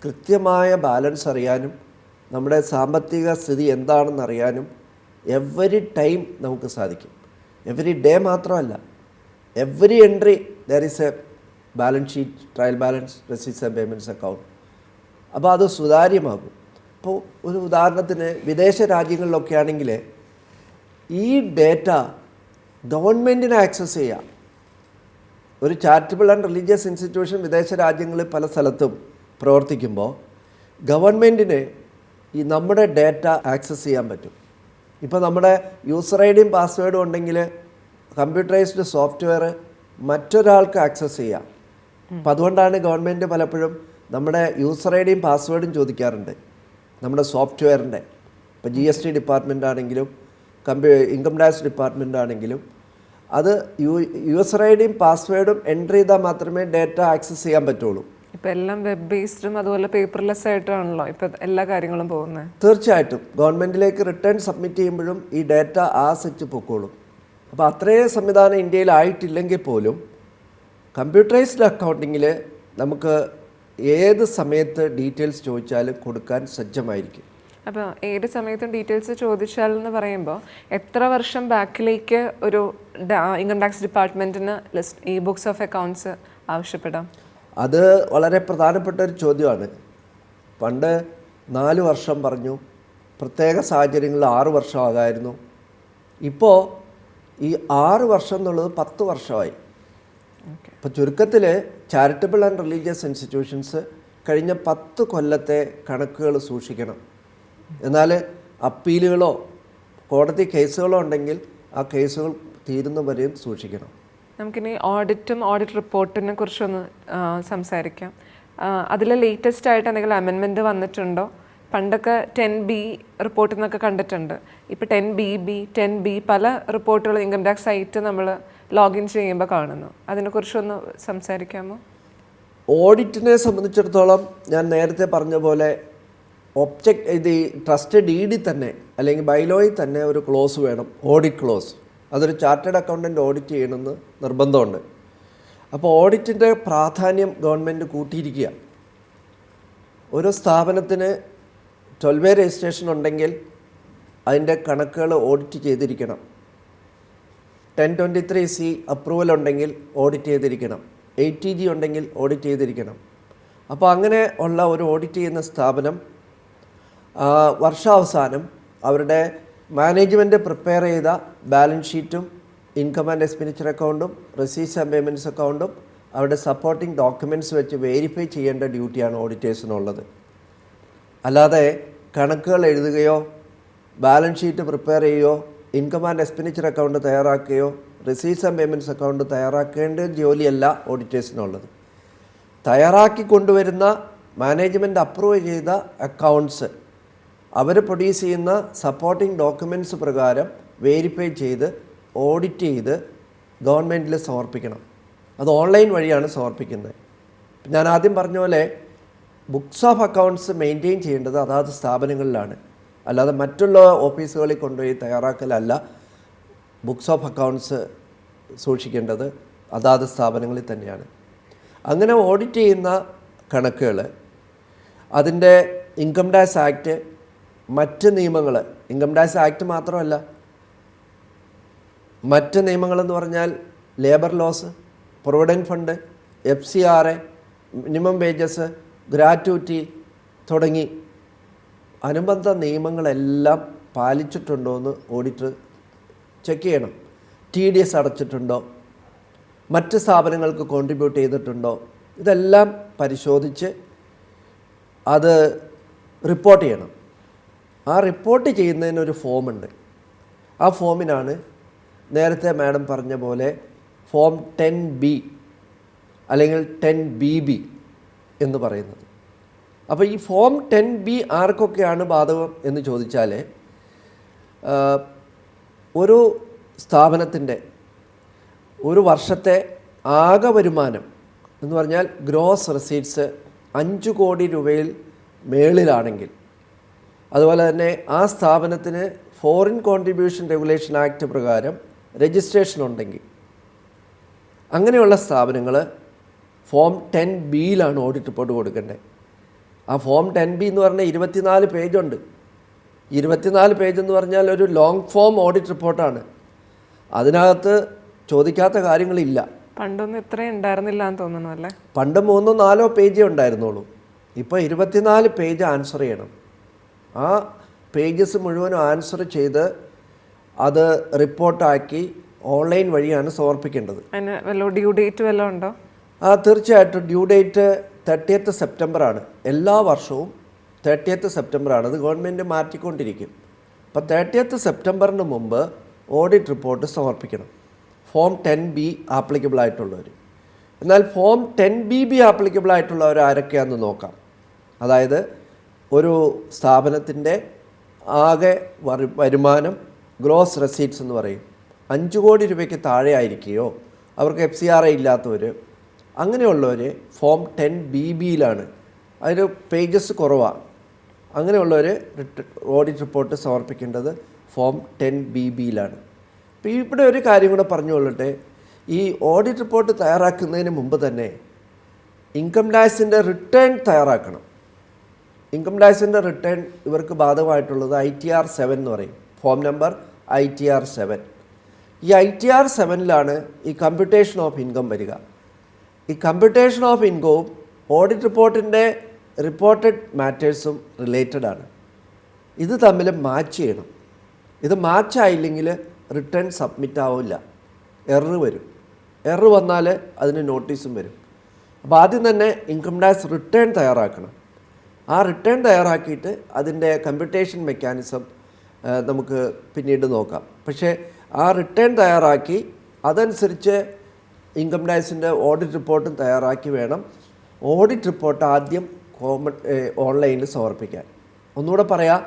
കൃത്യമായ ബാലൻസ് അറിയാനും നമ്മുടെ സാമ്പത്തിക സ്ഥിതി എന്താണെന്ന് അറിയാനും എവരി ടൈം നമുക്ക് സാധിക്കും. എവരി ഡേ മാത്രമല്ല, every entry there is A balance sheet, trial balance, receipts and payments account. അപ്പോൾ അത് സുതാര്യമാകും. ഇപ്പോൾ ഒരു ഉദാഹരണത്തിന് വിദേശ രാജ്യങ്ങളിലൊക്കെ ആണെങ്കിൽ ഈ ഡേറ്റ ഗവൺമെൻറ്റിന് ആക്സസ് ചെയ്യാം. ഒരു ചാരിറ്റബിൾ ആൻഡ് റിലീജിയസ് ഇൻസ്റ്റിറ്റ്യൂഷൻ വിദേശ രാജ്യങ്ങളിൽ പല സ്ഥലത്തും പ്രവർത്തിക്കുമ്പോൾ ഗവൺമെൻറ്റിന് ഈ നമ്മുടെ ഡേറ്റ ആക്സസ് ചെയ്യാൻ പറ്റും. ഇപ്പോൾ നമ്മുടെ യൂസർ ഐ ഡിയും പാസ്വേഡും ഉണ്ടെങ്കിൽ കമ്പ്യൂട്ടറൈസ്ഡ് സോഫ്റ്റ്വെയർ മറ്റൊരാൾക്ക് ആക്സസ് ചെയ്യാം. അപ്പം അതുകൊണ്ടാണ് ഗവൺമെൻറ് പലപ്പോഴും നമ്മുടെ യൂസർ ഐ ഡിയും പാസ്വേഡും ചോദിക്കാറുണ്ട് നമ്മുടെ സോഫ്റ്റ്വെയറിൻ്റെ. ഇപ്പോൾ GST ഡിപ്പാർട്ട്മെൻ്റ് ആണെങ്കിലും ഇൻകം ടാക്സ് ഡിപ്പാർട്ട്മെൻ്റ് ആണെങ്കിലും അത് യൂസർ ഐ ഡിയും പാസ്വേഡും എൻ്റർ ചെയ്താൽ മാത്രമേ ഡേറ്റ ആക്സസ് ചെയ്യാൻ പറ്റുള്ളൂ. ഇപ്പം എല്ലാം വെബ് ബേസ്ഡും അതുപോലെ പേപ്പർലെസ് ആയിട്ടാണല്ലോ ഇപ്പം എല്ലാ കാര്യങ്ങളും പോകുന്നത്. തീർച്ചയായിട്ടും ഗവൺമെൻറ്റിലേക്ക് റിട്ടേൺ സബ്മിറ്റ് ചെയ്യുമ്പോഴും ഈ ഡേറ്റ സെറ്റ് പൊക്കോളും. അപ്പോൾ അത്രയും സംവിധാനം ഇന്ത്യയിലായിട്ടില്ലെങ്കിൽ പോലും കമ്പ്യൂട്ടറൈസ്ഡ് അക്കൗണ്ടിങ്ങിൽ നമുക്ക് ഏത് സമയത്ത് ഡീറ്റെയിൽസ് ചോദിച്ചാലും കൊടുക്കാൻ സജ്ജമായിരിക്കും. അപ്പോൾ ഏത് സമയത്തും ഡീറ്റെയിൽസ് ചോദിച്ചാലെന്ന് പറയുമ്പോൾ എത്ര വർഷം ബാക്കിലേക്ക് ഒരു ഇൻകം ടാക്സ് ഡിപ്പാർട്ട്മെൻറ്റിന് ഈ ബുക്സ് ഓഫ് അക്കൗണ്ട്സ് ആവശ്യപ്പെടാം? അത് വളരെ പ്രധാനപ്പെട്ട ഒരു ചോദ്യമാണ്. പണ്ട് 4 വർഷം പറഞ്ഞു, പ്രത്യേക സാഹചര്യങ്ങളിൽ 6 വർഷം ആകായിരുന്നു. ഇപ്പോൾ ഈ 6 വർഷം എന്നുള്ളത് 10 വർഷമായി. ഇപ്പോൾ ചുരുക്കത്തിൽ ചാരിറ്റബിൾ ആൻഡ് റിലീജിയസ് ഇൻസ്റ്റിറ്റ്യൂഷൻസ് കഴിഞ്ഞ 10 കൊല്ലത്തെ കണക്കുകൾ സൂക്ഷിക്കണം. എന്നാൽ അപ്പീലുകളോ കോടതി കേസുകളോ ഉണ്ടെങ്കിൽ ആ കേസുകൾ തീരുന്നവരെയും സൂക്ഷിക്കണം. നമുക്കിനി ഓഡിറ്റും ഓഡിറ്റ് റിപ്പോർട്ടിനെ കുറിച്ചൊന്ന് സംസാരിക്കാം. അതിൽ ലേറ്റസ്റ്റ് ആയിട്ട് എന്തെങ്കിലും അമെൻമെൻറ്റ് വന്നിട്ടുണ്ടോ? പണ്ടൊക്കെ 10B റിപ്പോർട്ടിൽ നിന്നൊക്കെ കണ്ടിട്ടുണ്ട്. ഇപ്പോൾ 10BB 10B പല റിപ്പോർട്ടുകൾ ഇൻകം ടാക്സ് സൈറ്റ് നമ്മൾ ലോഗിൻ ചെയ്യുമ്പോൾ കാണുന്നു. അതിനെക്കുറിച്ചൊന്ന് സംസാരിക്കാമോ? ഓഡിറ്റിനെ സംബന്ധിച്ചിടത്തോളം ഞാൻ നേരത്തെ പറഞ്ഞ പോലെ ഇത് ട്രസ്റ്റ് ഡീഡിൽ തന്നെ അല്ലെങ്കിൽ ബൈലോയിൽ തന്നെ ഒരു ക്ലോസ് വേണം, ഓഡിറ്റ് ക്ലോസ്. അതൊരു ചാർട്ടേഡ് അക്കൗണ്ടൻറ്റ് ഓഡിറ്റ് ചെയ്യണമെന്ന് നിർബന്ധമുണ്ട്. അപ്പോൾ ഓഡിറ്റിൻ്റെ പ്രാധാന്യം ഗവൺമെൻറ് കൂട്ടിയിരിക്കുക. ഒരു സ്ഥാപനത്തിന് 12A രജിസ്ട്രേഷൻ ഉണ്ടെങ്കിൽ അതിൻ്റെ കണക്കുകൾ ഓഡിറ്റ് ചെയ്തിരിക്കണം. 1023C അപ്രൂവൽ ഉണ്ടെങ്കിൽ ഓഡിറ്റ് ചെയ്തിരിക്കണം. 8TG ഉണ്ടെങ്കിൽ ഓഡിറ്റ് ചെയ്തിരിക്കണം. അപ്പോൾ അങ്ങനെ ഉള്ള ഒരു ഓഡിറ്റ് ചെയ്യുന്ന സ്ഥാപനം വർഷാവസാനം അവരുടെ മാനേജ്മെൻറ്റ് പ്രിപ്പയർ ചെയ്ത ബാലൻസ് ഷീറ്റും ഇൻകം ആൻഡ് എക്സ്പെൻഡിച്ചർ അക്കൗണ്ടും റെസീറ്റ്സ് ആൻഡ് പേയ്മെൻറ്റ്സ് അക്കൗണ്ടും അവരുടെ സപ്പോർട്ടിംഗ് ഡോക്യുമെൻറ്റ്സ് വെച്ച് വെരിഫൈ ചെയ്യേണ്ട ഡ്യൂട്ടിയാണ് ഓഡിറ്റേഴ്സിനുള്ളത്. അല്ലാതെ കണക്കുകൾ എഴുതുകയോ ബാലൻസ് ഷീറ്റ് പ്രിപ്പയർ ചെയ്യുകയോ ഇൻകം ആൻഡ് എക്സ്പെൻഡിച്ചർ അക്കൗണ്ട് തയ്യാറാക്കുകയോ റെസീറ്റ്സ് ആൻഡ് പേയ്മെൻറ്റ്സ് അക്കൗണ്ട് തയ്യാറാക്കേണ്ട ജോലിയല്ല ഓഡിറ്റേഴ്സിനുള്ളത്. തയ്യാറാക്കി കൊണ്ടുവരുന്ന മാനേജ്മെൻറ്റ് അപ്രൂവ് ചെയ്ത അക്കൗണ്ട്സ് അവർ പ്രൊഡ്യൂസ് ചെയ്യുന്ന സപ്പോർട്ടിംഗ് ഡോക്യുമെൻറ്റ്സ് പ്രകാരം വെരിഫൈ ചെയ്ത് ഓഡിറ്റ് ചെയ്ത് ഗവൺമെൻറ്റിൽ സമർപ്പിക്കണം. അത് ഓൺലൈൻ വഴിയാണ് സമർപ്പിക്കുന്നത്. ഞാൻ ആദ്യം പറഞ്ഞ പോലെ ബുക്സ് ഓഫ് അക്കൗണ്ട്സ് മെയിൻറ്റെയിൻ ചെയ്യേണ്ടത് അതാത് സ്ഥാപനങ്ങളിലാണ്, അല്ലാതെ മറ്റുള്ള ഓഫീസുകളിൽ കൊണ്ടുപോയി തയ്യാറാക്കലല്ല. ബുക്സ് ഓഫ് അക്കൗണ്ട്സ് സൂക്ഷിക്കേണ്ടത് അതാത് സ്ഥാപനങ്ങളിൽ തന്നെയാണ്. അങ്ങനെ ഓഡിറ്റ് ചെയ്യുന്ന കണക്കുകൾ അതിൻ്റെ ഇൻകം ടാക്സ് ആക്ട്, മറ്റ് നിയമങ്ങൾ, ഇൻകം ടാക്സ് ആക്ട് മാത്രമല്ല, മറ്റ് നിയമങ്ങളെന്ന് പറഞ്ഞാൽ labour laws, provident fund, FCRA, minimum wages, gratuity തുടങ്ങി അനുബന്ധ നിയമങ്ങളെല്ലാം പാലിച്ചിട്ടുണ്ടോ എന്ന് ഓഡിറ്റർ ചെക്ക് ചെയ്യണം. TDS അടച്ചിട്ടുണ്ടോ, മറ്റ് സ്ഥാപനങ്ങൾക്ക് കോൺട്രിബ്യൂട്ട് ചെയ്തിട്ടുണ്ടോ, ഇതെല്ലാം പരിശോധിച്ച് അത് റിപ്പോർട്ട് ചെയ്യണം. ആ റിപ്പോർട്ട് ചെയ്യുന്നതിനൊരു ഫോമുണ്ട്. ആ ഫോമിനാണ് നേരത്തെ മാഡം പറഞ്ഞ പോലെ ഫോം 10B അല്ലെങ്കിൽ 10BB എന്ന് പറയുന്നത്. അപ്പോൾ ഈ ഫോം 10B ആർക്കൊക്കെയാണ് ബാധകം എന്ന് ചോദിച്ചാൽ, ഒരു സ്ഥാപനത്തിൻ്റെ ഒരു വർഷത്തെ ആകെ വരുമാനം എന്ന് പറഞ്ഞാൽ ഗ്രോസ് റെസീറ്റ്സ് 5 കോടി രൂപയിൽ മേളിലാണെങ്കിൽ, അതുപോലെ തന്നെ ആ സ്ഥാപനത്തിന് ഫോറിൻ കോൺട്രിബ്യൂഷൻ റെഗുലേഷൻ ആക്ട് പ്രകാരം രജിസ്ട്രേഷൻ ഉണ്ടെങ്കിൽ, അങ്ങനെയുള്ള സ്ഥാപനങ്ങൾ ഫോം 10Bയിലാണ് ഓഡിറ്റ് റിപ്പോർട്ട് കൊടുക്കേണ്ടത്. ആ ഫോം 10B എന്ന് പറഞ്ഞാൽ 24 പേജുണ്ട്. 24 പേജ് എന്ന് പറഞ്ഞാൽ ഒരു ലോങ് ഫോം ഓഡിറ്റ് റിപ്പോർട്ടാണ്. അതിനകത്ത് ചോദിക്കാത്ത കാര്യങ്ങളില്ല. പണ്ടൊന്നും ഇത്രയും ഉണ്ടായിരുന്നില്ല എന്ന് തോന്നുന്നു അല്ലേ? പണ്ട് 3-4 പേജേ ഉണ്ടായിരുന്നുള്ളൂ. ഇപ്പോൾ 24 പേജ് ആൻസർ ചെയ്യണം. ആ പേജസ് മുഴുവനും ആൻസർ ചെയ്ത് അത് റിപ്പോർട്ടാക്കി ഓൺലൈൻ വഴിയാണ് സമർപ്പിക്കേണ്ടത്. അതിന് വല്ല ഡ്യൂ ഡേറ്റ് വല്ലതും ഉണ്ടോ? തീർച്ചയായിട്ടും ഡ്യൂ ഡേറ്റ് 30th സെപ്റ്റംബറാണ്. എല്ലാ വർഷവും 30th സെപ്റ്റംബറാണ്. അത് ഗവൺമെൻറ് മാറ്റിക്കൊണ്ടിരിക്കും. അപ്പോൾ 30th സെപ്റ്റംബറിന് മുമ്പ് ഓഡിറ്റ് റിപ്പോർട്ട് സമർപ്പിക്കണം. ഫോം 10B ആപ്ലിക്കബിൾ ആയിട്ടുള്ളവർ. എന്നാൽ ഫോം 10BB ആപ്ലിക്കബിൾ ആയിട്ടുള്ളവർ ആരൊക്കെയാണെന്ന് നോക്കാം. അതായത് ഒരു സ്ഥാപനത്തിൻ്റെ ആകെ വരുമാനം ഗ്രോസ് റെസീറ്റ്സ് എന്ന് പറയും 5 കോടി രൂപയ്ക്ക് താഴെ ആയിരിക്കുകയോ അവർക്ക് FCRA ഇല്ലാത്തവർ, അങ്ങനെയുള്ളവർ ഫോം 10BBയിലാണ്. അതിന് പേജസ് കുറവാണ്. അങ്ങനെയുള്ളവർ ഓഡിറ്റ് റിപ്പോർട്ട് സമർപ്പിക്കേണ്ടത് ഫോം 10BBയിലാണ്. ഇപ്പോൾ ഇവിടെ ഒരു കാര്യം കൂടെ പറഞ്ഞുകൊള്ളട്ടെ. ഈ ഓഡിറ്റ് റിപ്പോർട്ട് തയ്യാറാക്കുന്നതിന് മുമ്പ് തന്നെ ഇൻകം ടാക്സിൻ്റെ റിട്ടേൺ തയ്യാറാക്കണം. ഇൻകം ടാക്സിൻ്റെ റിട്ടേൺ ഇവർക്ക് ബാധകമായിട്ടുള്ളത് ITR 7 എന്ന് പറയും. Form number ITR 7. ഈ ITR 7ലാണ് ഈ കമ്പ്യൂട്ടേഷൻ ഓഫ് ഇൻകം വരിക. ഈ കമ്പ്യൂട്ടേഷൻ ഓഫ് ഇൻകവും ഓഡിറ്റ് റിപ്പോർട്ടിൻ്റെ റിപ്പോർട്ടഡ് മാറ്റേഴ്സും റിലേറ്റഡ് ആണ്. ഇത് തമ്മിൽ മാച്ച് ചെയ്യണം. ഇത് മാച്ച് ആയില്ലെങ്കിൽ റിട്ടേൺ സബ്മിറ്റ് ആവില്ല, എറർ വരും. എറർ വന്നാൽ അതിന് നോട്ടീസും വരും. അപ്പോൾ ആദ്യം തന്നെ ഇൻകം ടാക്സ് റിട്ടേൺ തയ്യാറാക്കണം. ആ റിട്ടേൺ തയ്യാറാക്കിയിട്ട് അതിൻ്റെ കമ്പ്യൂട്ടേഷൻ മെക്കാനിസം നമുക്ക് പിന്നീട് നോക്കാം. പക്ഷേ ആ റിട്ടേൺ തയ്യാറാക്കി അതനുസരിച്ച് ഇൻകം ടാക്സിൻ്റെ ഓഡിറ്റ് റിപ്പോർട്ടും തയ്യാറാക്കി വേണം ഓഡിറ്റ് റിപ്പോർട്ട് ആദ്യം ഓൺലൈനിൽ സമർപ്പിക്കാൻ. ഒന്നുകൂടെ പറയാം,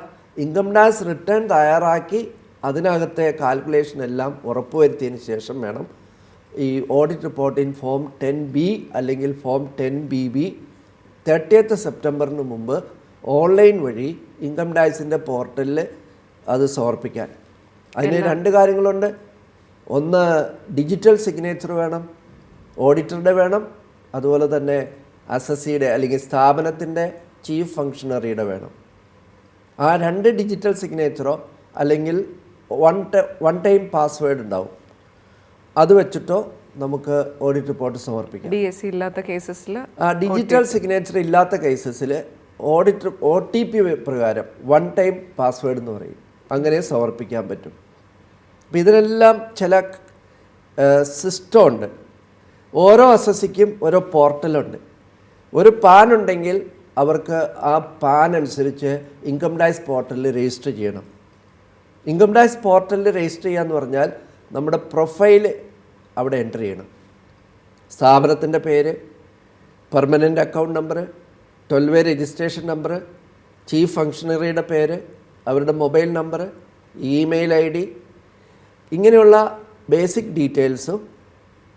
ഇൻകം ടാക്സ് റിട്ടേൺ തയ്യാറാക്കി അതിനകത്തെ കാൽക്കുലേഷൻ എല്ലാം ഉറപ്പുവരുത്തിയതിന് ശേഷം വേണം ഈ audit report in form 10B അല്ലെങ്കിൽ ഫോം 10BB 30th സെപ്റ്റംബറിന് മുമ്പ് ഓൺലൈൻ വഴി ഇൻകം ടാക്സിൻ്റെ പോർട്ടലിൽ അത് സമർപ്പിക്കാൻ. അതിന് 2 കാര്യങ്ങളുണ്ട്. ഒന്ന്, ഡിജിറ്റൽ സിഗ്നേച്ചർ വേണം, ഓഡിറ്ററുടെ വേണം, അതുപോലെ തന്നെ അസസിയുടെ അല്ലെങ്കിൽ സ്ഥാപനത്തിൻ്റെ ചീഫ് ഫങ്ഷണറിയുടെ വേണം. ആ 2 ഡിജിറ്റൽ സിഗ്നേച്ചറോ അല്ലെങ്കിൽ വൺ ടൈം പാസ്വേഡ് ഉണ്ടാവും. അത് വെച്ചിട്ടോ നമുക്ക് ഓഡിറ്റ് റിപ്പോർട്ട് സമർപ്പിക്കാം. DSC ഇല്ലാത്ത കേസസിൽ, ഡിജിറ്റൽ സിഗ്നേച്ചർ ഇല്ലാത്ത കേസസിൽ OTP പ്രകാരം വൺ ടൈം പാസ്വേഡ് എന്ന് പറയും, അങ്ങനെ സമർപ്പിക്കാൻ പറ്റും. അപ്പം ഇതിനെല്ലാം ചില സിസ്റ്റം ഉണ്ട്. ഓരോ അസസിക്കും ഓരോ പോർട്ടലുണ്ട്. ഒരു പാൻ ഉണ്ടെങ്കിൽ അവർക്ക് ആ പാൻ അനുസരിച്ച് ഇൻകം ടാക്സ് പോർട്ടലിൽ രജിസ്റ്റർ ചെയ്യണം. ഇൻകം ടാക്സ് പോർട്ടലിൽ രജിസ്റ്റർ ചെയ്യുക എന്ന് പറഞ്ഞാൽ നമ്മുടെ പ്രൊഫൈൽ അവിടെ എൻ്റർ ചെയ്യണം. സ്ഥാപനത്തിൻ്റെ പേര്, permanent account number, 12 registration number, chief ഫങ്ഷണറിയുടെ പേര്, അവരുടെ മൊബൈൽ നമ്പർ, ഇമെയിൽ ID, ഇങ്ങനെയുള്ള ബേസിക് ഡീറ്റെയിൽസും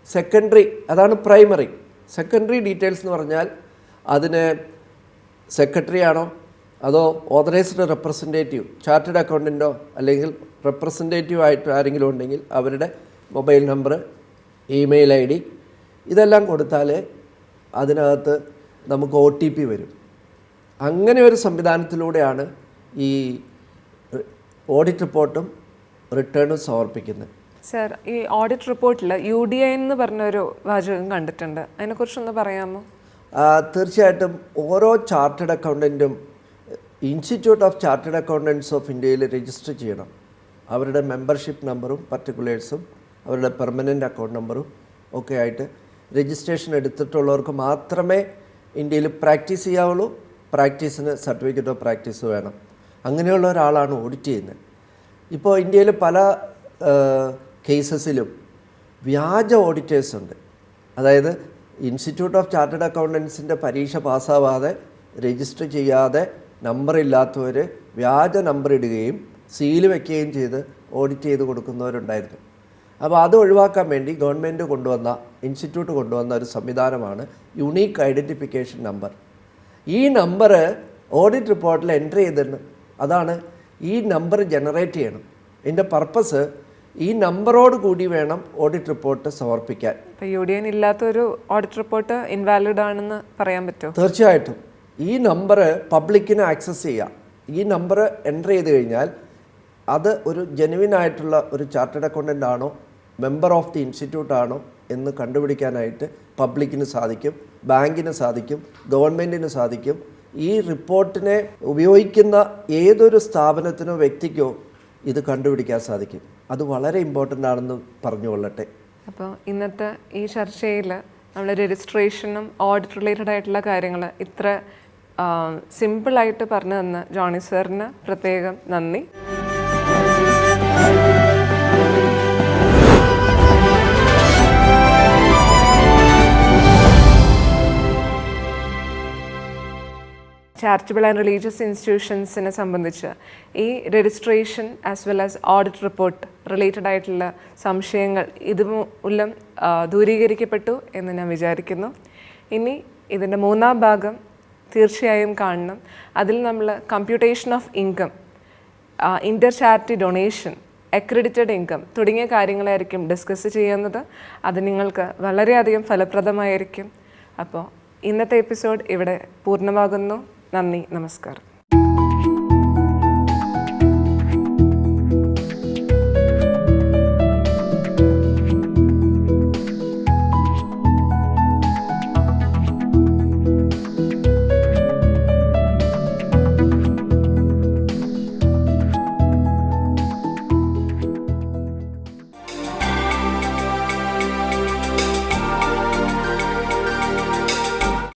സെക്കൻഡറി, അതാണ് പ്രൈമറി. സെക്കൻഡറി ഡീറ്റെയിൽസ് എന്ന് പറഞ്ഞാൽ അതിന് സെക്രട്ടറി ആണോ അതോ ഓതറൈസ്ഡ് റെപ്രസെൻറ്റേറ്റീവ്, ചാർട്ടേഡ് അക്കൗണ്ടൻറ്റോ അല്ലെങ്കിൽ റെപ്രസെൻറ്റേറ്റീവ് ആയിട്ട് ആരെങ്കിലും ഉണ്ടെങ്കിൽ അവരുടെ മൊബൈൽ നമ്പർ, ഇമെയിൽ ID ഇതെല്ലാം കൊടുത്താൽ അതിനകത്ത് നമുക്ക് OTP വരും. അങ്ങനെ ഒരു സംവിധാനത്തിലൂടെയാണ് ഈ ഓഡിറ്റ് റിപ്പോർട്ടും റിട്ടേണും സമർപ്പിക്കുന്നത്. സർ, ഈ ഓഡിറ്റ് റിപ്പോർട്ടിൽ UDI എന്ന് പറഞ്ഞൊരു വാചകം കണ്ടിട്ടുണ്ട്. അതിനെക്കുറിച്ചൊന്ന് പറയാമോ? തീർച്ചയായിട്ടും. ഓരോ ചാർട്ടേഡ് അക്കൗണ്ടൻറ്റും institute of chartered accountants of ഇന്ത്യയിൽ രജിസ്റ്റർ ചെയ്യണം. അവരുടെ മെമ്പർഷിപ്പ് നമ്പറും പർട്ടിക്കുലേഴ്സും അവരുടെ പെർമനൻ്റ് അക്കൗണ്ട് നമ്പറും ഒക്കെ ആയിട്ട് രജിസ്ട്രേഷൻ എടുത്തിട്ടുള്ളവർക്ക് മാത്രമേ ഇന്ത്യയിൽ പ്രാക്ടീസ് ചെയ്യാവുള്ളൂ. പ്രാക്ടീസിന് സർട്ടിഫിക്കറ്റ് ഓഫ് പ്രാക്ടീസ് വേണം. അങ്ങനെയുള്ള ഒരാളാണ് ഓഡിറ്റ് ചെയ്യുന്നത്. ഇപ്പോൾ ഇന്ത്യയിൽ പല കേസസിലും വ്യാജ ഓഡിറ്റേഴ്സ് ഉണ്ട്. അതായത് ഇൻസ്റ്റിറ്റ്യൂട്ട് ഓഫ് ചാർട്ടേഡ് അക്കൗണ്ടൻസിൻ്റെ പരീക്ഷ പാസ്സാവാതെ രജിസ്റ്റർ ചെയ്യാതെ നമ്പറില്ലാത്തവർ വ്യാജ നമ്പർ ഇടുകയും സീല് വയ്ക്കുകയും ചെയ്ത് ഓഡിറ്റ് ചെയ്ത് കൊടുക്കുന്നവരുണ്ടായിരുന്നു. അപ്പോൾ അത് ഒഴിവാക്കാൻ വേണ്ടി ഗവൺമെൻറ് കൊണ്ടുവന്ന, ഇൻസ്റ്റിറ്റ്യൂട്ട് കൊണ്ടുവന്ന ഒരു സംവിധാനമാണ് യുണീക്ക് ഐഡൻറ്റിഫിക്കേഷൻ നമ്പർ. ഈ നമ്പർ ഓഡിറ്റ് റിപ്പോർട്ടിൽ എൻ്റർ ചെയ്തിട്ടുണ്ട്. അതാണ് ഈ നമ്പർ ജനറേറ്റ് ചെയ്യണം. ഇതിൻ്റെ പർപ്പസ് ഈ നമ്പറോട് കൂടി വേണം ഓഡിറ്റ് റിപ്പോർട്ട് സമർപ്പിക്കാൻ. ഇപ്പോൾ UDI ഇല്ലാത്തൊരു ഓഡിറ്റ് റിപ്പോർട്ട് ഇൻവാലിഡ് ആണെന്ന് പറയാൻ പറ്റുമോ? തീർച്ചയായിട്ടും. ഈ നമ്പർ പബ്ലിക്കിന് ആക്സസ് ചെയ്യാം. ഈ നമ്പർ എൻ്റർ ചെയ്ത് കഴിഞ്ഞാൽ അത് ഒരു ജെനുവിൻ ആയിട്ടുള്ള ഒരു ചാർട്ടേഡ് അക്കൗണ്ടൻ്റ് ആണോ മെമ്പർ ഓഫ് ദി ഇൻസ്റ്റിറ്റ്യൂട്ട് ആണോ എന്ന് കണ്ടുപിടിക്കാനായിട്ട് പബ്ലിക്കിന് സാധിക്കും, ബാങ്കിന് സാധിക്കും, ഗവൺമെൻറ്റിന് സാധിക്കും. ഈ റിപ്പോർട്ടിനെ ഉപയോഗിക്കുന്ന ഏതൊരു സ്ഥാപനത്തിനോ വ്യക്തിക്കോ ഇത് കണ്ടുപിടിക്കാൻ സാധിക്കും. അത് വളരെ ഇമ്പോർട്ടൻ്റ് ആണെന്ന് പറഞ്ഞുകൊള്ളട്ടെ. അപ്പോൾ ഇന്നത്തെ ഈ ചർച്ചയിൽ നമ്മൾ രജിസ്ട്രേഷനും ഓഡിറ്റ് റിലേറ്റഡ് ആയിട്ടുള്ള കാര്യങ്ങൾ ഇത്ര സിമ്പിളായിട്ട് പറഞ്ഞു തന്ന ജോണി സാറിന് പ്രത്യേകം നന്ദി. ചാരിറ്റബിൾ ആൻഡ് റിലീജിയസ് ഇൻസ്റ്റിറ്റ്യൂഷൻസിനെ സംബന്ധിച്ച് ഈ registration as well as audit report related ആയിട്ടുള്ള സംശയങ്ങൾ ഇതുമൂലം ദൂരീകരിക്കപ്പെട്ടു എന്ന് ഞാൻ വിചാരിക്കുന്നു. ഇനി ഇതിൻ്റെ മൂന്നാം ഭാഗം തീർച്ചയായും കാണണം. അതിൽ നമ്മൾ computation of income, inter charity donation, accredited income തുടങ്ങിയ കാര്യങ്ങളായിരിക്കും ഡിസ്കസ് ചെയ്യുന്നത്. അത് നിങ്ങൾക്ക് വളരെയധികം ഫലപ്രദമായിരിക്കും. അപ്പോൾ ഇന്നത്തെ എപ്പിസോഡ് ഇവിടെ പൂർണ്ണമാകുന്നു. നന്ദി, നമസ്കാരം.